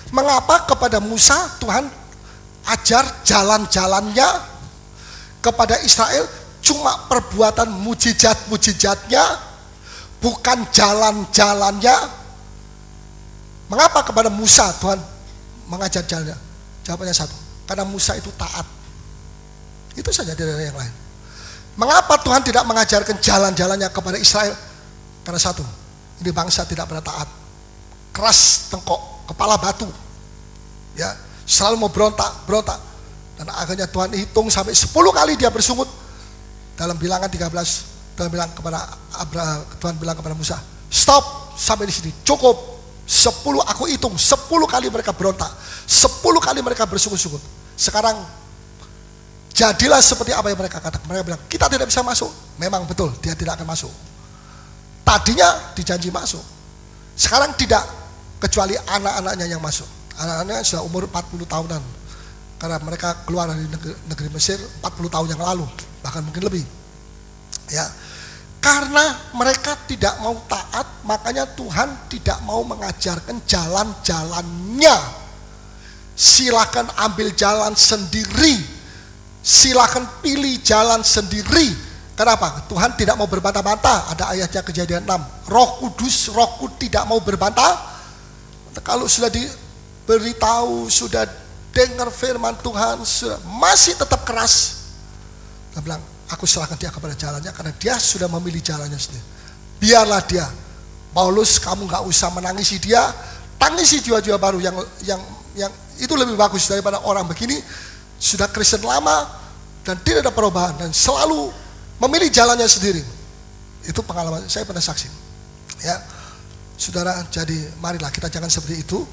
mengapa kepada Musa Tuhan ajar jalan-jalannya, kepada Israel cuma perbuatan mujizatnya, bukan jalan-jalannya? Mengapa kepada Musa Tuhan mengajar jalannya? Jawabannya satu, karena Musa itu taat. Itu saja, tidak ada yang lain. Mengapa Tuhan tidak mengajarkan jalan-jalannya kepada Israel? Karena satu, ini bangsa tidak pernah taat, keras tengkok, kepala batu, ya selalu mau berontak, dan akhirnya Tuhan hitung sampai 10 kali dia bersungut. Dalam Bilangan 13, Tuhan bilang kepada Musa, stop sampai di sini, cukup. 10 aku hitung, 10 kali mereka berontak, 10 kali mereka bersungut-sungut. Sekarang jadilah seperti apa yang mereka katakan. Mereka bilang kita tidak bisa masuk. Memang betul, dia tidak akan masuk. Tadinya dijanji masuk, sekarang tidak, kecuali anak-anaknya yang masuk. Anak-anaknya sudah umur 40 tahunan, karena mereka keluar dari negeri Mesir 40 tahun yang lalu, bahkan mungkin lebih. Ya, karena mereka tidak mau taat, makanya Tuhan tidak mau mengajarkan jalan-jalannya. Silakan ambil jalan sendiri, silakan pilih jalan sendiri. Kenapa? Tuhan tidak mau berbantah-bantah. Ada ayatnya Kejadian 6. Roh Kudus, Rohku tidak mau berbantah. Kalau sudah diberitahu, sudah dengar firman Tuhan, masih tetap keras. Dia bilang, aku serahkan dia kepada jalannya karena dia sudah memilih jalannya sendiri. Biarlah dia. Paulus, kamu gak usah menangisi dia, tangisi jiwa-jiwa baru yang itu lebih bagus daripada orang begini sudah Kristen lama dan tidak ada perubahan dan selalu memilih jalannya sendiri. Itu pengalaman saya, pernah saksi. Ya, saudara, jadi marilah kita jangan seperti itu,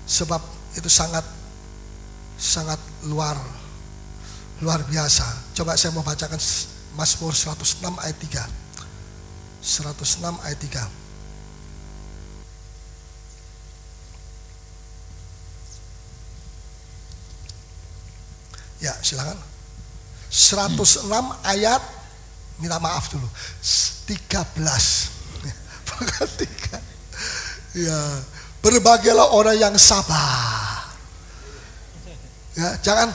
sebab itu sangat luar biasa. Coba saya mau bacakan Mazmur 106 ayat 3. 106 ayat 3. Ya, silakan. 106 ayat, minta maaf dulu, 13. Bukan 3. Ya, berbahagialah orang yang sabar. Ya, jangan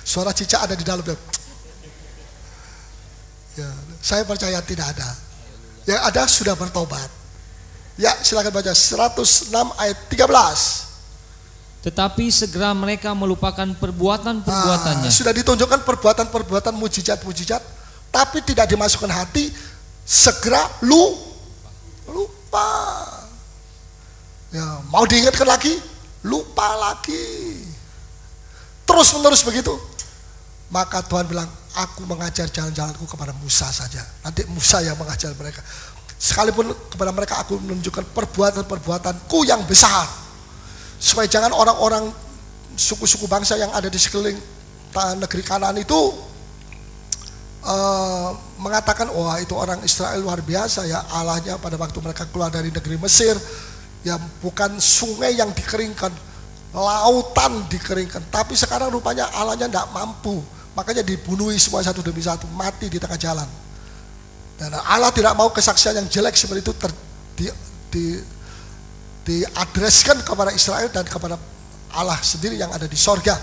suara cicak ada di dalam. Ya, saya percaya tidak ada. Yang ada sudah bertobat. Ya, silakan baca 106 ayat 13. Tetapi segera mereka melupakan perbuatan-perbuatannya. Sudah ditunjukkan perbuatan-perbuatan mujizat-mujizat, tapi tidak dimasukkan hati, segera lupa. Ya, mau diingatkan lagi, lupa lagi. Terus menerus begitu. Maka Tuhan bilang, aku mengajar jalan-jalanku kepada Musa saja. Nanti Musa yang mengajar mereka. Sekalipun kepada mereka aku menunjukkan perbuatan-perbuatanku yang besar. Supaya jangan orang-orang suku-suku bangsa yang ada di sekeliling negeri Kanaan itu mengatakan, wah itu orang Israel luar biasa ya, Allahnya pada waktu mereka keluar dari negeri Mesir, ya bukan sungai yang dikeringkan, lautan dikeringkan, tapi sekarang rupanya Allahnya tidak mampu, makanya dibunuhi semua satu demi satu, mati di tengah jalan. Dan Allah tidak mau kesaksian yang jelek seperti itu diadreskan kepada Israel dan kepada Allah sendiri yang ada di sorga.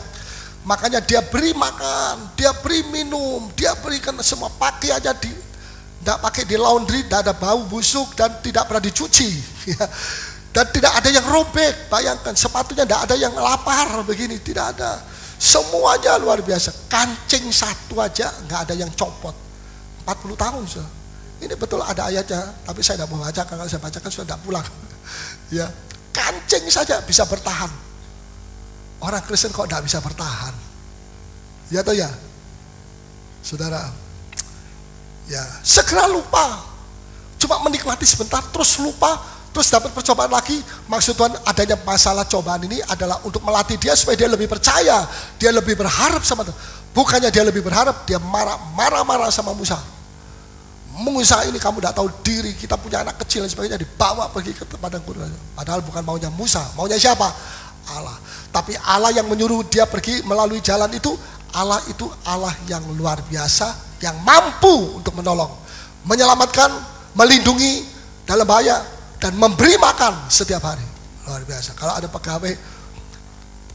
Makanya dia beri makan, dia beri minum, dia berikan semua, pakaiannya tidak pakai di laundry, tidak ada bau busuk dan tidak pernah dicuci. Dan tidak ada yang robek, bayangkan sepatunya tidak ada yang lapar begini, tidak ada. Semuanya luar biasa, kancing satu aja nggak ada yang copot. 40 tahun sudah. Ini betul ada ayatnya, tapi saya tidak mau baca, kalau saya bacakan sudah tidak pulang. Ya, kancing saja bisa bertahan. Orang Kristen kok tidak bisa bertahan? Ya toh ya, saudara. Ya, segera lupa. Cuma menikmati sebentar, terus lupa, terus dapat percobaan lagi. Maksud Tuhan adanya masalah cobaan ini adalah untuk melatih dia supaya dia lebih percaya, dia lebih berharap sama Tuhan. Bukannya dia lebih berharap, dia marah-marah sama Musa. Musa ini kamu tidak tahu diri, kita punya anak kecil dan sebagainya, dibawa pergi ke padang gurun. Padahal bukan maunya Musa, maunya siapa? Allah. Tapi Allah yang menyuruh dia pergi melalui jalan itu, Allah itu Allah yang luar biasa, yang mampu untuk menolong, menyelamatkan, melindungi dalam bahaya, dan memberi makan setiap hari. Luar biasa. Kalau ada pegawai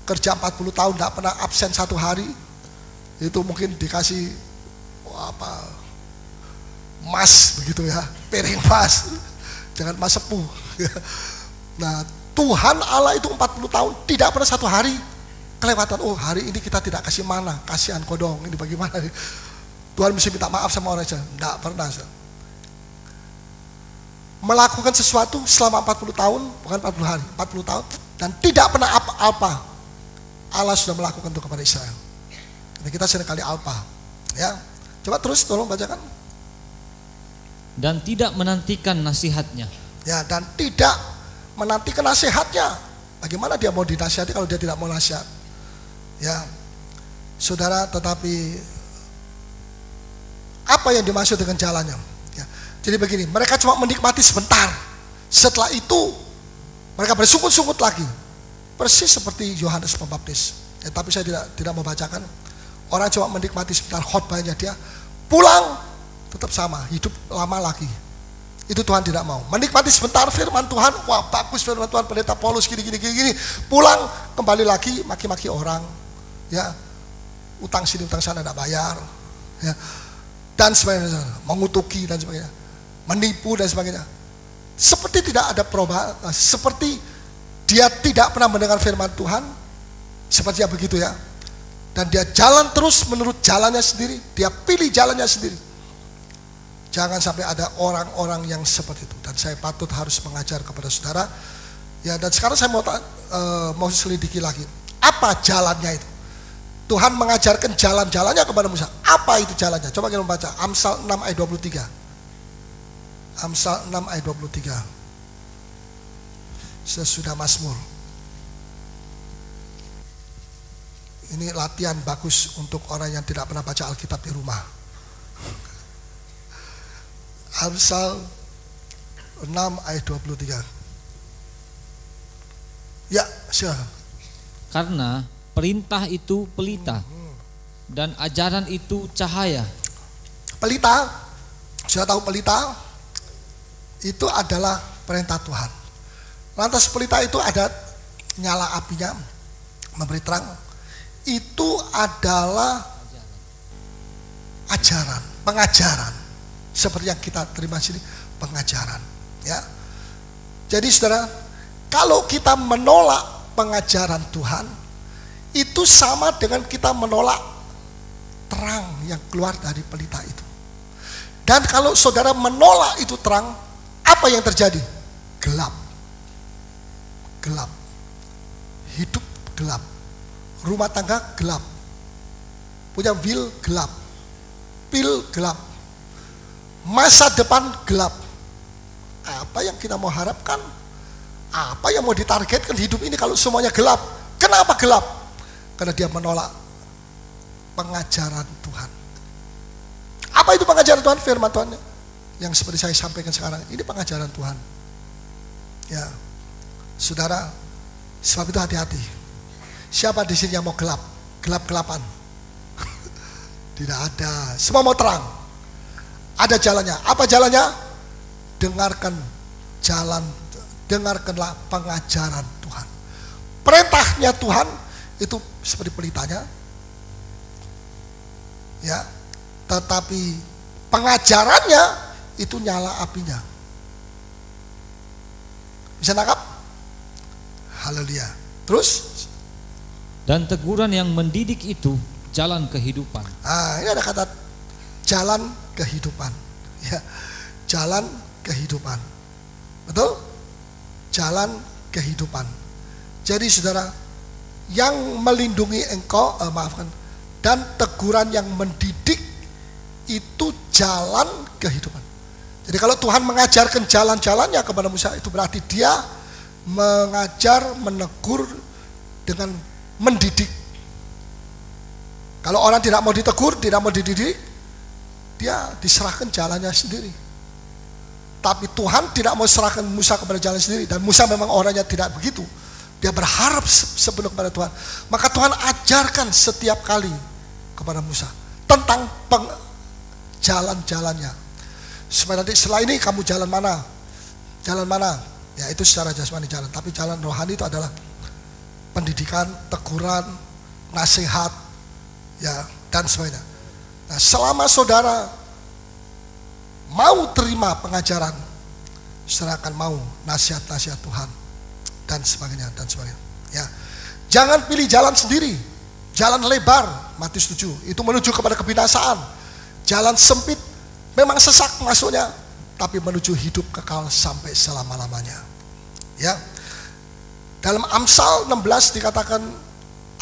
kerja 40 tahun tidak pernah absen satu hari, itu mungkin dikasih emas begitu ya, piring emas, jangan emas sepuh. Nah, Tuhan Allah itu 40 tahun tidak pernah satu hari kelewatan. Oh, hari ini kita tidak kasih mana, kasihan kodong ini bagaimana nih? Tuhan mesti minta maaf sama orang saja. Tidak pernah. Melakukan sesuatu selama 40 tahun, bukan 40 hari, 40 tahun, dan tidak pernah apa-apa. Allah sudah melakukan itu kepada Israel. Jadi kita seringkali alpa. Ya, coba terus tolong bacakan. Dan tidak menantikan nasihatnya. Ya, dan tidak menantikan nasihatnya. Bagaimana dia mau dinasihati kalau dia tidak mau nasihat? Ya, saudara, tetapi apa yang dimaksud dengan jalannya? Ya, jadi begini, mereka cuma menikmati sebentar. Setelah itu mereka bersungut-sungut lagi. Persis seperti Yohanes Pembaptis. Ya, tapi saya tidak mau bacakan. Orang cuma menikmati sebentar khotbahnya, dia pulang tetap sama, hidup lama lagi. Itu Tuhan tidak mau. Menikmati sebentar firman Tuhan, wah bagus firman Tuhan, pendeta Paulus gini, pulang kembali lagi maki-maki orang, ya, utang sini utang sana tidak bayar, ya, dan sebagainya, mengutuki dan sebagainya, menipu dan sebagainya. Seperti tidak ada perubahan, seperti dia tidak pernah mendengar firman Tuhan, sepertinya begitu ya. dan dia jalan terus menurut jalannya sendiri, dia pilih jalannya sendiri. Jangan sampai ada orang-orang yang seperti itu. Dan saya patut harus mengajar kepada saudara. Ya, dan sekarang saya mau selidiki lagi. Apa jalannya itu? Tuhan mengajarkan jalan-jalannya kepada Musa. Apa itu jalannya? Coba kita membaca Amsal 6 ayat 23. Amsal 6 ayat 23. Sesudah Mazmur. Ini latihan bagus untuk orang yang tidak pernah baca Alkitab di rumah. Amsal 6 ayat 23. Ya, silakan. Karena perintah itu pelita dan ajaran itu cahaya. Pelita, sudah tahu pelita? Itu adalah perintah Tuhan. Lantas pelita itu ada nyala apinya, memberi terang. Itu adalah ajaran, pengajaran. Seperti yang kita terima sini, pengajaran. Ya. Jadi saudara, kalau kita menolak pengajaran Tuhan, itu sama dengan kita menolak terang yang keluar dari pelita itu. Dan kalau saudara menolak itu terang, apa yang terjadi? Gelap. Gelap. Hidup gelap. Rumah tangga gelap. Punya will gelap. Pil gelap. Masa depan gelap. Apa yang kita mau harapkan? Apa yang mau ditargetkan hidup ini kalau semuanya gelap? Kenapa gelap? Karena dia menolak pengajaran Tuhan. Apa itu pengajaran Tuhan? Firman Tuhan yang seperti saya sampaikan sekarang. Ini pengajaran Tuhan. Ya, saudara, sebab itu hati-hati. Siapa di sini yang mau gelap? Gelap-gelapan? Tidak ada. Semua mau terang. Ada jalannya. Apa jalannya? Dengarkan jalan, dengarkanlah pengajaran Tuhan. Perintahnya Tuhan itu seperti pelitanya. Ya, tetapi pengajarannya itu nyala apinya. Bisa nangkap? Haleluya. Terus? Dan teguran yang mendidik itu jalan kehidupan. Ini ada kata jalan kehidupan. Ya, jalan kehidupan. Betul? Jalan kehidupan. Jadi saudara, yang melindungi engkau, dan teguran yang mendidik itu jalan kehidupan. Jadi kalau Tuhan mengajarkan jalan-jalannya kepada Musa, itu berarti dia mengajar, menegur dengan mendidik. Kalau orang tidak mau ditegur, tidak mau dididik, dia diserahkan jalannya sendiri. Tapi Tuhan tidak mau serahkan Musa kepada jalan sendiri. Dan Musa memang orangnya tidak begitu. Dia berharap sepenuh kepada Tuhan. Maka Tuhan ajarkan setiap kali kepada Musa tentang jalan-jalannya. Supaya nanti setelah ini kamu jalan mana? Jalan mana? Ya itu secara jasmani jalan. Tapi jalan rohani itu adalah pendidikan, teguran, nasihat, ya, dan sebagainya. Nah, selama saudara mau terima pengajaran, saudara akan mau nasihat-nasihat Tuhan dan sebagainya dan sebagainya. Ya, jangan pilih jalan sendiri, jalan lebar, Matius 7 itu menuju kepada kebinasaan. Jalan sempit memang sesak masuknya, tapi menuju hidup kekal sampai selama-lamanya. Ya. Dalam Amsal 16 dikatakan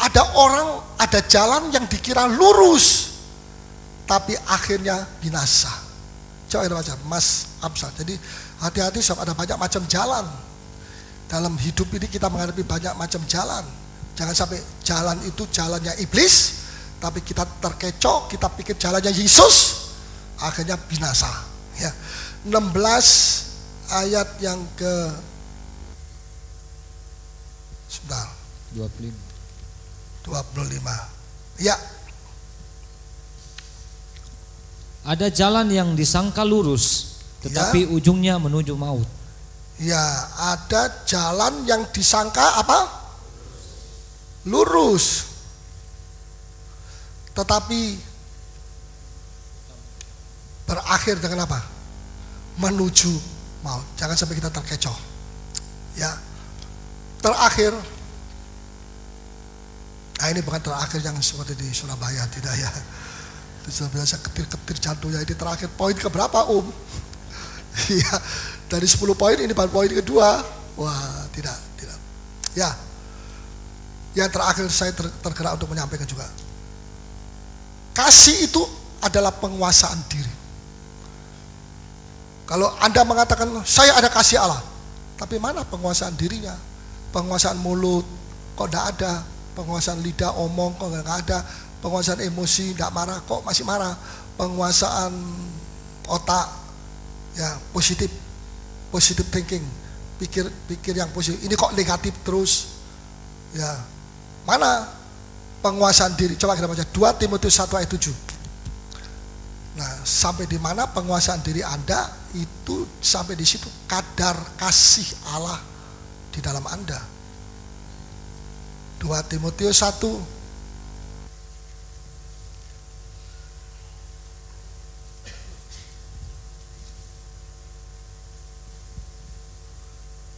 ada orang, ada jalan yang dikira lurus tapi akhirnya binasa. Coba kita baca Mas Amsal. Jadi hati-hati sebab ada banyak macam jalan. Dalam hidup ini kita menghadapi banyak macam jalan. Jangan sampai jalan itu jalannya iblis, tapi kita terkecoh, kita pikir jalannya Yesus, akhirnya binasa. Ya. 16 ayat yang ke 25. Ya. Ada jalan yang disangka lurus, tetapi ujungnya menuju maut. Ya, ada jalan yang disangka apa? Lurus. Tetapi berakhir dengan apa? Menuju maut. Jangan sampai kita terkecoh. Ya. Terakhir Nah ini bukan terakhir yang seperti di Surabaya, tidak ya. Itu biasa ketir-ketir jantungnya. Ini terakhir poin keberapa Iya, dari 10 poin ini baru poin kedua. Wah, tidak. Ya, yang terakhir saya tergerak untuk menyampaikan juga. Kasih itu adalah penguasaan diri. Kalau Anda mengatakan, saya ada kasih Allah, tapi mana penguasaan dirinya? Penguasaan mulut, kok tidak ada? Penguasaan lidah, omong, kok nggak ada? Penguasaan emosi, tidak marah, kok masih marah? Penguasaan otak, ya positif thinking, pikir yang positif. Ini kok negatif terus? Ya, mana penguasaan diri? Coba kita baca 2 Timotius 1 ayat 7. Nah, sampai di mana penguasaan diri Anda itu sampai di situ kadar kasih Allah di dalam Anda. 2 Timotius 1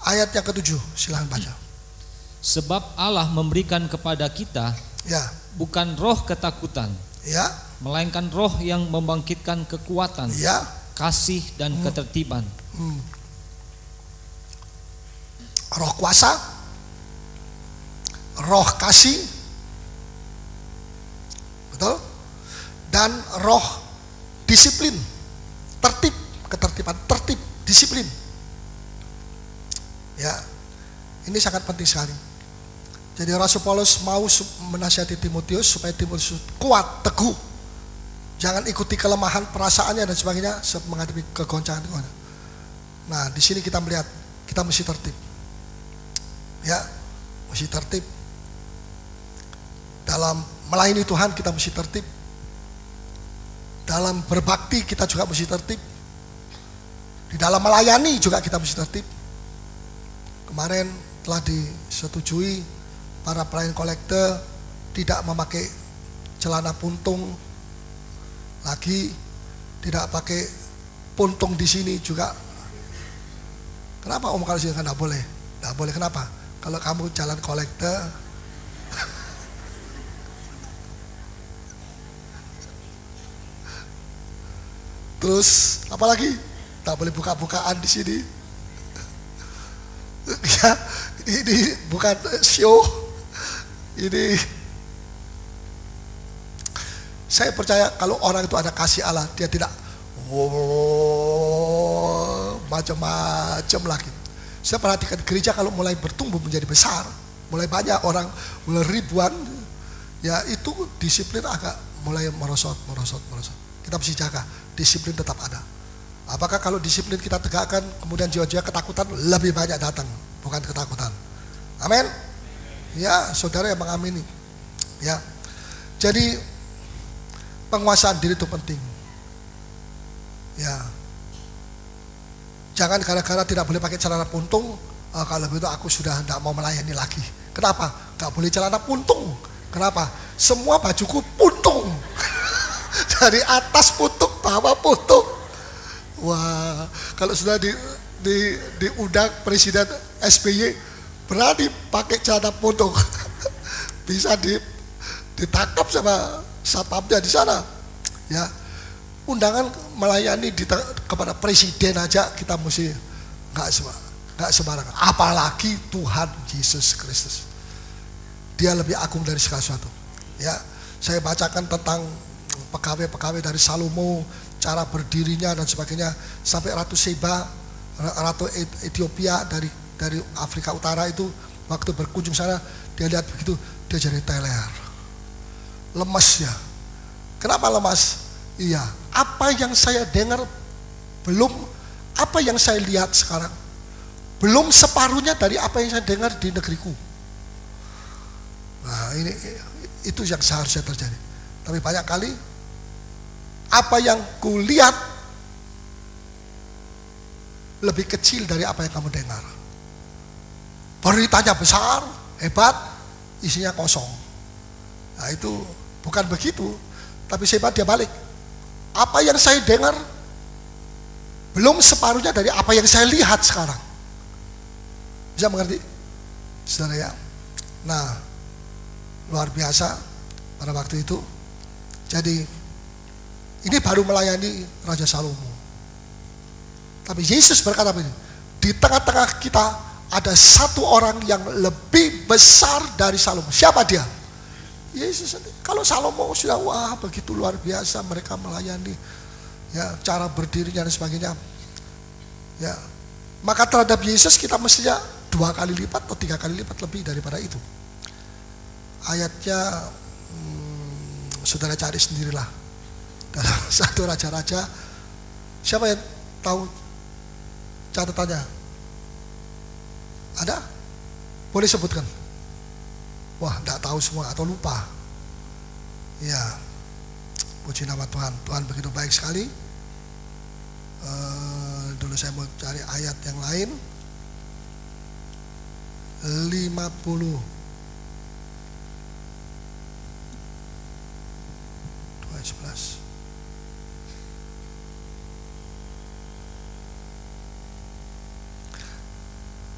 ayat yang ke-7, silahkan baca. Sebab Allah memberikan kepada kita Ya, bukan roh ketakutan, ya, melainkan roh yang membangkitkan kekuatan, ya, kasih dan ketertiban. roh kuasa, roh kasih, betul, dan roh disiplin, ketertiban, disiplin. Ya, ini sangat penting sekali. Jadi Rasul Paulus mau menasihati Timotius supaya Timotius kuat, teguh, jangan ikuti kelemahan perasaannya dan sebagainya menghadapi kegoncangan. Nah, di sini kita melihat kita mesti tertib. Ya, mesti tertib. Dalam melayani Tuhan kita mesti tertib. Dalam berbakti kita juga mesti tertib. Di dalam melayani juga kita mesti tertib. Kemarin telah disetujui para pelayan kolektor tidak memakai celana puntung lagi, tidak pakai puntung di sini juga. Kenapa kalau sini kan tidak boleh? Tidak boleh, kenapa? Kalau kamu jalan kolektor terus apalagi tak boleh buka-bukaan di sini. Ya, ini bukan show. Ini saya percaya kalau orang itu ada kasih Allah, dia tidak macam-macam lagi. Saya perhatikan gereja kalau mulai bertumbuh menjadi besar, mulai banyak orang, mulai ribuan, ya itu disiplin agak mulai merosot. Kita mesti jaga, disiplin tetap ada. Apakah kalau disiplin kita tegakkan, kemudian jiwa-jiwa ketakutan lebih banyak datang, bukan ketakutan. Amin. Ya, saudara yang mengamini. Ya, jadi penguasaan diri itu penting. Ya, jangan gara-gara tidak boleh pakai celana puntung, kalau begitu aku sudah tidak mau melayani lagi. Kenapa? Gak boleh celana puntung. Kenapa? Semua bajuku puntung. Dari atas puntung, bawah puntung. Wah, kalau sudah diundang Presiden SBY berani pakai celana puntung, bisa ditangkap sama satpamnya di sana. Ya, undangan melayani kepada presiden aja kita mesti nggak sembarangan. Apalagi Tuhan Yesus Kristus, Dia lebih agung dari segala sesuatu. Ya, saya bacakan tentang pegawai-pegawai dari Salomo, cara berdirinya dan sebagainya, sampai Ratu Seba, Ratu Ethiopia dari Afrika Utara itu waktu berkunjung sana, dia lihat begitu, dia jadi teler, lemas ya. Kenapa lemas? Iya, apa yang saya dengar belum, apa yang saya lihat sekarang belum separuhnya dari apa yang saya dengar di negeriku. Nah, itu yang seharusnya terjadi. Tapi banyak kali apa yang kulihat lebih kecil dari apa yang kamu dengar. Beritanya besar, hebat, isinya kosong. Nah, itu bukan begitu. Tapi hebat dia balik. Apa yang saya dengar belum separuhnya dari apa yang saya lihat sekarang. Bisa mengerti? Saudara ya. Nah, luar biasa pada waktu itu. Jadi ini baru melayani Raja Salomo. Tapi Yesus berkata begini, di tengah-tengah kita ada satu orang yang lebih besar dari Salomo. Siapa dia? Yesus. Kalau Salomo sudah wah begitu luar biasa mereka melayani, ya cara berdirinya dan sebagainya, ya maka terhadap Yesus kita mestinya 2 kali lipat atau 3 kali lipat lebih daripada itu. Ayatnya saudara cari sendirilah dalam 1 Raja-Raja. Siapa yang tahu catatannya? Ada? Boleh sebutkan? Wah, tidak tahu semua atau lupa. Ya, puji nama Tuhan. Tuhan begitu baik sekali. Dulu saya mau cari ayat yang lain. 50. Ayat 11.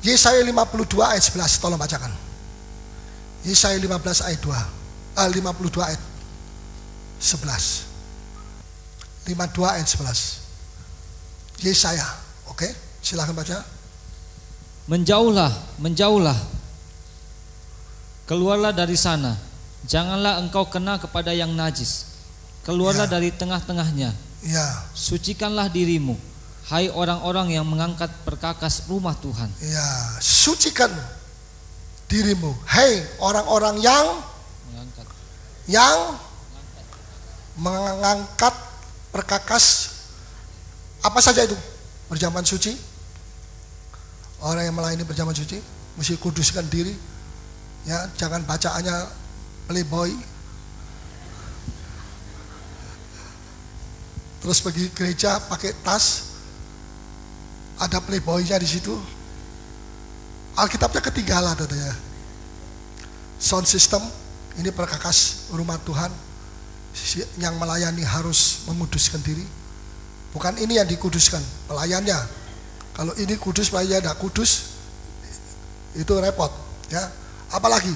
Yesaya 52 ayat 11, tolong bacakan. Yesaya 15 ayat 52 ayat 11. 52 ayat 11. Yesaya, oke, silahkan baca. Menjauhlah, menjauhlah, keluarlah dari sana, janganlah engkau kena kepada yang najis, keluarlah dari tengah-tengahnya, sucikanlah dirimu, hai orang-orang yang mengangkat perkakas rumah Tuhan. Ya, sucikan dirimu, hai orang-orang yang mengangkat perkakas. Apa saja itu? Berjaman suci. Orang yang melayani berjaman suci mesti kuduskan diri. Ya, jangan bacaannya playboy. Terus pergi gereja pakai tas, ada playboynya di situ. Alkitabnya ketinggalan katanya. Sound system, ini perkakas rumah Tuhan. Yang melayani harus menguduskan diri. Bukan ini yang dikuduskan, pelayannya. Kalau ini kudus, pelayannya tidak kudus, itu repot. Ya, apalagi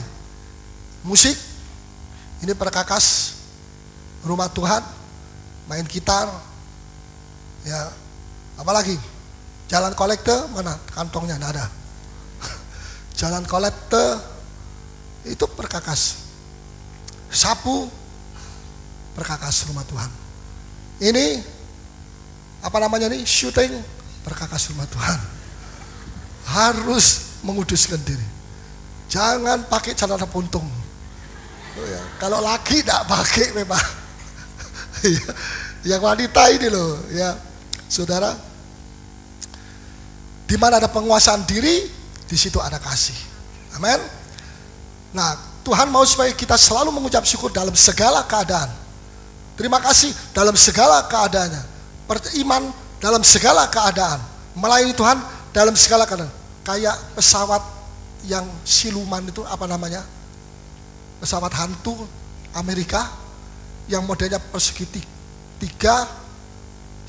musik, ini perkakas rumah Tuhan, main gitar, ya, apalagi jalan kolekte mana kantongnya tidak ada. Jalan kolekte itu perkakas, sapu perkakas rumah Tuhan. Ini apa namanya nih, syuting perkakas rumah Tuhan. Harus menguduskan diri. Jangan pakai celana puntung. Oh ya, kalau laki tidak pakai memang. Yang wanita ini loh, ya saudara. Di mana ada penguasaan diri, di situ ada kasih. Amin. Nah, Tuhan mau supaya kita selalu mengucap syukur dalam segala keadaan. Terima kasih dalam segala keadaannya. Beriman dalam segala keadaan. Melayani Tuhan dalam segala keadaan. Kayak pesawat yang siluman itu, apa namanya? Pesawat hantu Amerika yang modelnya persegi 3,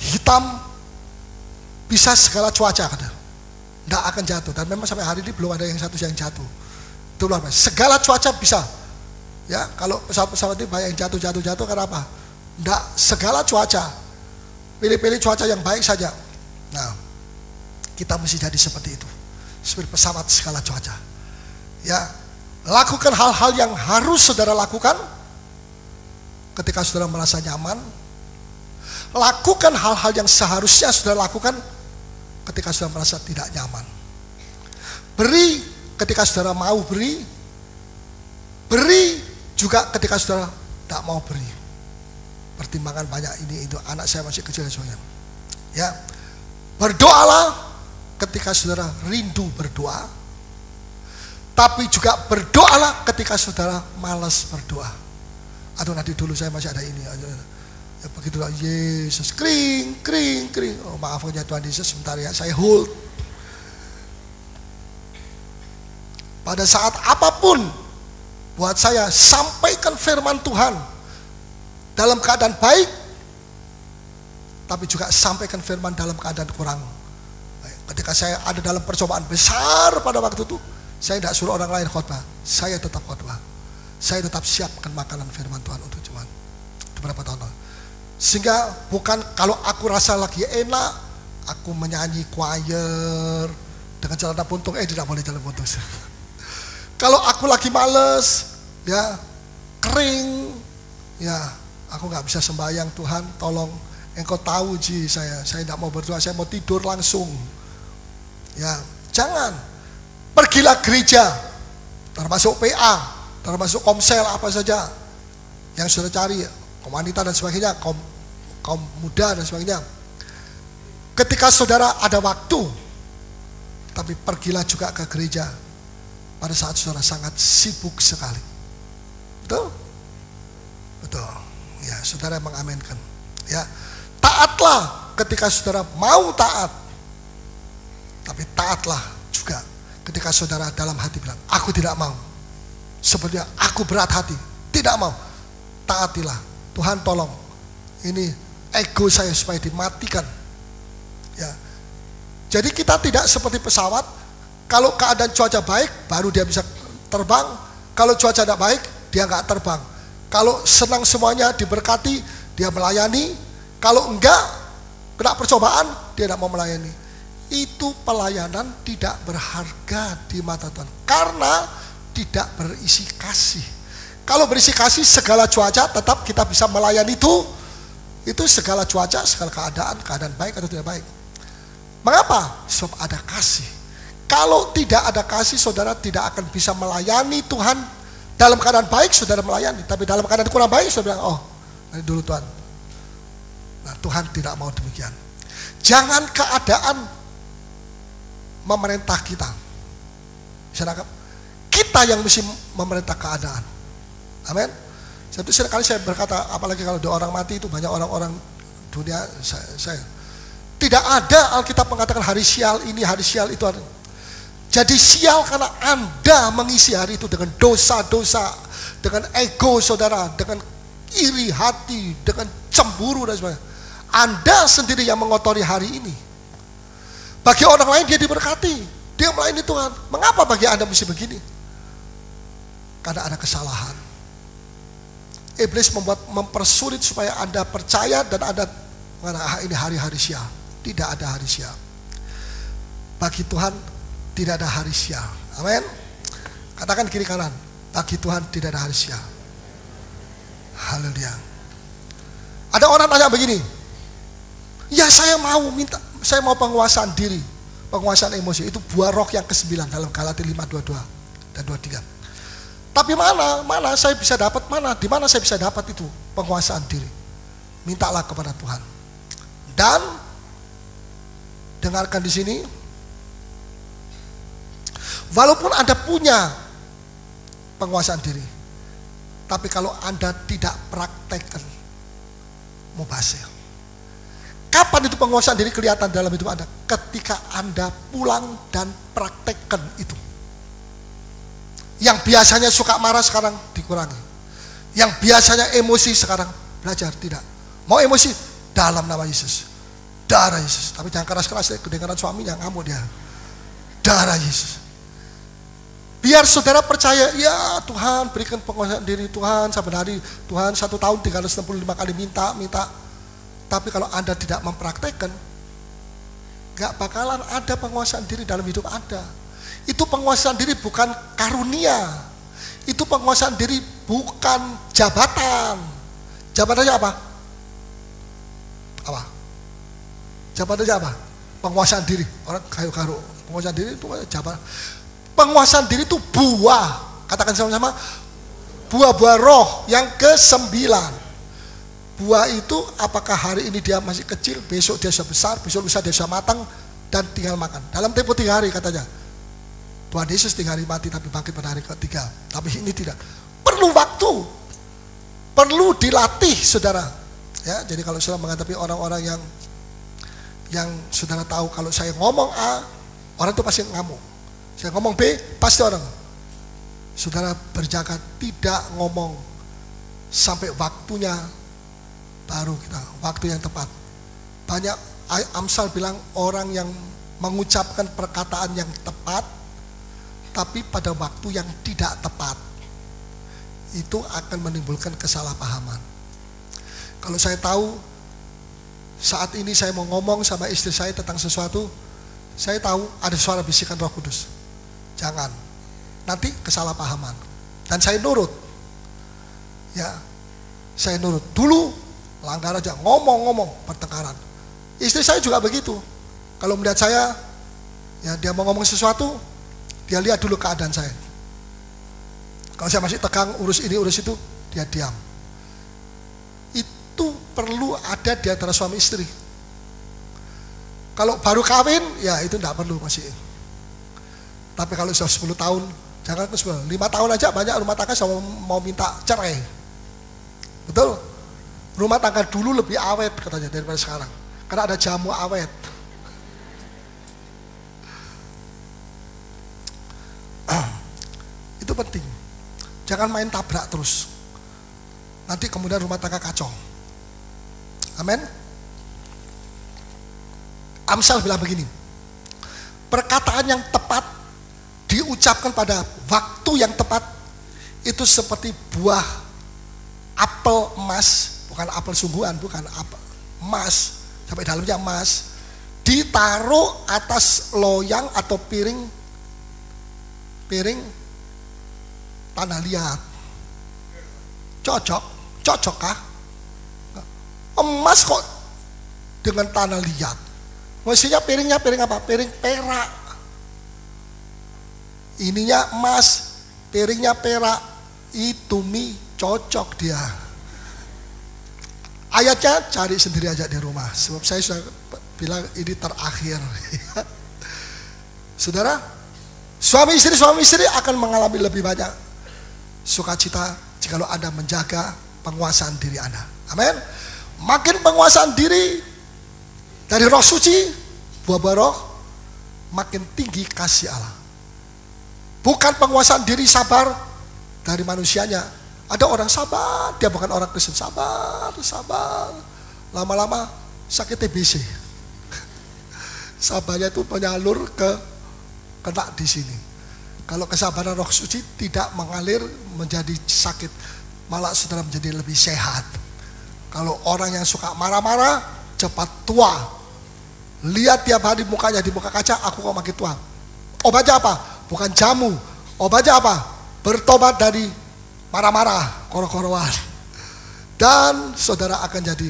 hitam, bisa segala cuaca, tidak akan jatuh. Dan memang sampai hari ini belum ada yang satu yang jatuh. Itu luar biasa. Segala cuaca bisa. Ya, kalau pesawat-pesawat ini banyak yang jatuh. Kenapa? Tidak segala cuaca. Pilih-pilih cuaca yang baik saja. Nah, kita mesti jadi seperti itu. Seperti pesawat segala cuaca. Ya, lakukan hal-hal yang harus saudara lakukan ketika saudara merasa nyaman. Lakukan hal-hal yang seharusnya saudara lakukan ketika saudara merasa tidak nyaman. Beri ketika saudara mau beri. Beri juga ketika saudara tidak mau beri. Pertimbangan banyak ini itu, anak saya masih kecil soalnya. Ya, berdoalah ketika saudara rindu berdoa, tapi juga berdoalah ketika saudara malas berdoa. Aduh, nanti dulu saya masih ada ini. Ya, begitu Yesus kring. Oh, maaf ya Tuhan Yesus, sebentar ya, saya hold. Pada saat apapun buat saya sampaikan firman Tuhan dalam keadaan baik, tapi juga sampaikan firman dalam keadaan kurang baik. Ketika saya ada dalam percobaan besar pada waktu itu, saya tidak suruh orang lain khotbah, saya tetap khotbah. saya tetap siapkan makanan firman Tuhan untuk jemaat. Itu berapa tahun lalu. Sehingga bukan kalau aku rasa lagi enak, aku menyanyi choir dengan celana puntung, tidak boleh celana puntung. Kalau aku lagi males, ya kering, ya aku nggak bisa sembahyang, Tuhan tolong Engkau tahu Ji, saya tidak mau berdoa, saya mau tidur langsung. Ya jangan, pergilah gereja, termasuk PA, termasuk komsel apa saja yang sudah cari, kaum wanita dan sebagainya, kaum muda dan sebagainya. Ketika saudara ada waktu, tapi pergilah juga ke gereja pada saat saudara sangat sibuk sekali. Betul? Betul. Ya, saudara mengaminkan. Ya, taatlah ketika saudara mau taat, tapi taatlah juga ketika saudara dalam hati bilang, aku tidak mau. Sepertinya aku berat hati, tidak mau. Taatilah. Tuhan tolong, ini ego saya supaya dimatikan. Ya. Jadi kita tidak seperti pesawat, kalau keadaan cuaca baik baru dia bisa terbang, kalau cuaca tidak baik dia nggak terbang. Kalau senang semuanya diberkati dia melayani, kalau enggak kena percobaan dia tidak mau melayani. Itu pelayanan tidak berharga di mata Tuhan karena tidak berisi kasih. Kalau berisi kasih segala cuaca tetap kita bisa melayani itu segala cuaca, segala keadaan baik atau tidak baik. Mengapa? Sebab ada kasih. Kalau tidak ada kasih, saudara tidak akan bisa melayani Tuhan. Dalam keadaan baik, saudara melayani. Tapi dalam keadaan kurang baik, saudara bilang, oh, ini dulu Tuhan. Nah, Tuhan tidak mau demikian. Jangan keadaan memerintah kita. Bisa nangkap? Kita yang mesti memerintah keadaan. Amin. Satu sekali saya berkata, apalagi kalau ada orang mati itu banyak orang-orang dunia, saya tidak ada Alkitab mengatakan hari sial ini, hari sial itu. Jadi sial karena Anda mengisi hari itu dengan dosa-dosa, dengan ego saudara, dengan iri hati, dengan cemburu dan sebagainya. Anda sendiri yang mengotori hari ini. Bagi orang lain dia diberkati, dia melayani Tuhan. Mengapa bagi Anda mesti begini? Karena ada kesalahan. Iblis mempersulit supaya Anda percaya dan Anda mengatakan ini hari-hari sial. Tidak ada hari sial. Bagi Tuhan tidak ada hari sial. Amin. Katakan kiri kanan, bagi Tuhan tidak ada hari sial. Haleluya. Ada orang tanya begini, ya saya mau penguasaan diri, penguasaan emosi. Itu buah roh yang ke-9 dalam Galatia 5:22 dan 23. Tapi mana saya bisa dapat, di mana saya bisa dapat itu penguasaan diri? Mintalah kepada Tuhan. Dan dengarkan di sini, walaupun Anda punya penguasaan diri, tapi kalau Anda tidak praktekkan, mubazir. Kapan itu penguasaan diri kelihatan dalam hidup Anda? Ketika Anda pulang dan praktekkan itu. Yang biasanya suka marah sekarang dikurangi. Yang biasanya emosi sekarang belajar tidak. Mau emosi dalam nama Yesus, darah Yesus. Tapi jangan keras-keras, kedengaran suaminya ngamuk dia. Darah Yesus. Biar saudara percaya, ya Tuhan berikan penguasaan diri Tuhan sampai hari Tuhan 1 tahun 365 kali minta. Tapi kalau Anda tidak mempraktekkan, gak bakalan ada penguasaan diri dalam hidup Anda. Itu penguasaan diri bukan karunia. Itu penguasaan diri bukan jabatan. Jabatannya apa? Apa? Jabatannya apa? Penguasaan diri. Orang kayu-karu. Penguasaan diri itu jabatan. Penguasaan diri itu buah. Katakan sama-sama. Buah-buah roh yang ke-9. Buah itu apakah hari ini dia masih kecil, besok dia sudah besar, besok lusa dia sudah matang, dan tinggal makan. Dalam tempo 3 hari katanya. Tuhan Yesus 3 hari mati tapi bangkit pada hari ketiga. Tapi ini tidak. Perlu waktu. Perlu dilatih saudara. Ya, jadi kalau saudara menghadapi orang-orang yang saudara tahu kalau saya ngomong A, orang itu pasti ngamuk. Saya ngomong B, pasti orang. Saudara berjaga tidak ngomong sampai waktunya baru kita, waktu yang tepat. Banyak Amsal bilang orang yang mengucapkan perkataan yang tepat tapi pada waktu yang tidak tepat. itu akan menimbulkan kesalahpahaman. Kalau saya tahu saat ini saya mau ngomong sama istri saya tentang sesuatu, saya tahu ada suara bisikan Roh Kudus, jangan, nanti kesalahpahaman. Dan saya nurut, ya, saya nurut. Dulu langgar aja, ngomong pertengkaran. Istri saya juga begitu. Kalau melihat saya, ya dia mau ngomong sesuatu, dia lihat dulu keadaan saya. Kalau saya masih tegang, urus ini, urus itu, dia diam. Itu perlu ada di antara suami istri. Kalau baru kawin, ya itu tidak perlu masih. Tapi kalau sudah 10 tahun, jangan ke 10, 5 tahun aja banyak rumah tangga sama mau minta cerai. Betul? Rumah tangga dulu lebih awet katanya daripada sekarang. Karena ada jamu awet. Itu penting. Jangan main tabrak terus. Nanti kemudian rumah tangga kacau. Amin. Amsal bilang begini, perkataan yang tepat diucapkan pada waktu yang tepat itu seperti buah apel emas, bukan apel sungguhan, bukan apel emas, sampai dalamnya emas, ditaruh atas loyang atau piring tanah liat. Cocokkah? Emas kok dengan tanah liat? Mestinya piringnya piring apa? Piring perak. Ininya emas, piringnya perak. Itu mie cocok dia. Ayatnya cari sendiri aja di rumah. Sebab saya sudah bilang ini terakhir. Saudara, suami istri akan mengalami lebih banyak sukacita jikalau Anda menjaga penguasaan diri Anda. Amin. Makin penguasaan diri dari Roh Suci, buah-buah Roh, makin tinggi kasih Allah. Bukan penguasaan diri sabar dari manusianya. Ada orang sabar, dia bukan orang Kristen, sabar. Lama-lama sakit TBC. Sabarnya itu menyalur kena di sini. Kalau kesabaran Roh Suci tidak mengalir menjadi sakit, malah saudara menjadi lebih sehat. Kalau orang yang suka marah-marah, cepat tua. Lihat tiap hari mukanya di muka kaca, aku kok makin tua. Obatnya apa? Bukan jamu. Obatnya apa? Bertobat dari marah-marah, koro-koroan. Dan saudara akan jadi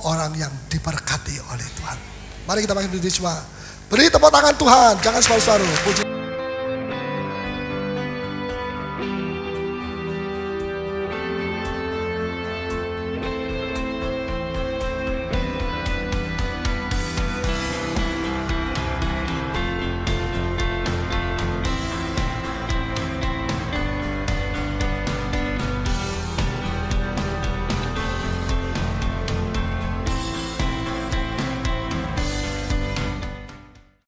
orang yang diberkati oleh Tuhan. Mari kita bangkit berdiri semua. Beri tepuk tangan Tuhan, jangan separuh-separuh. Puji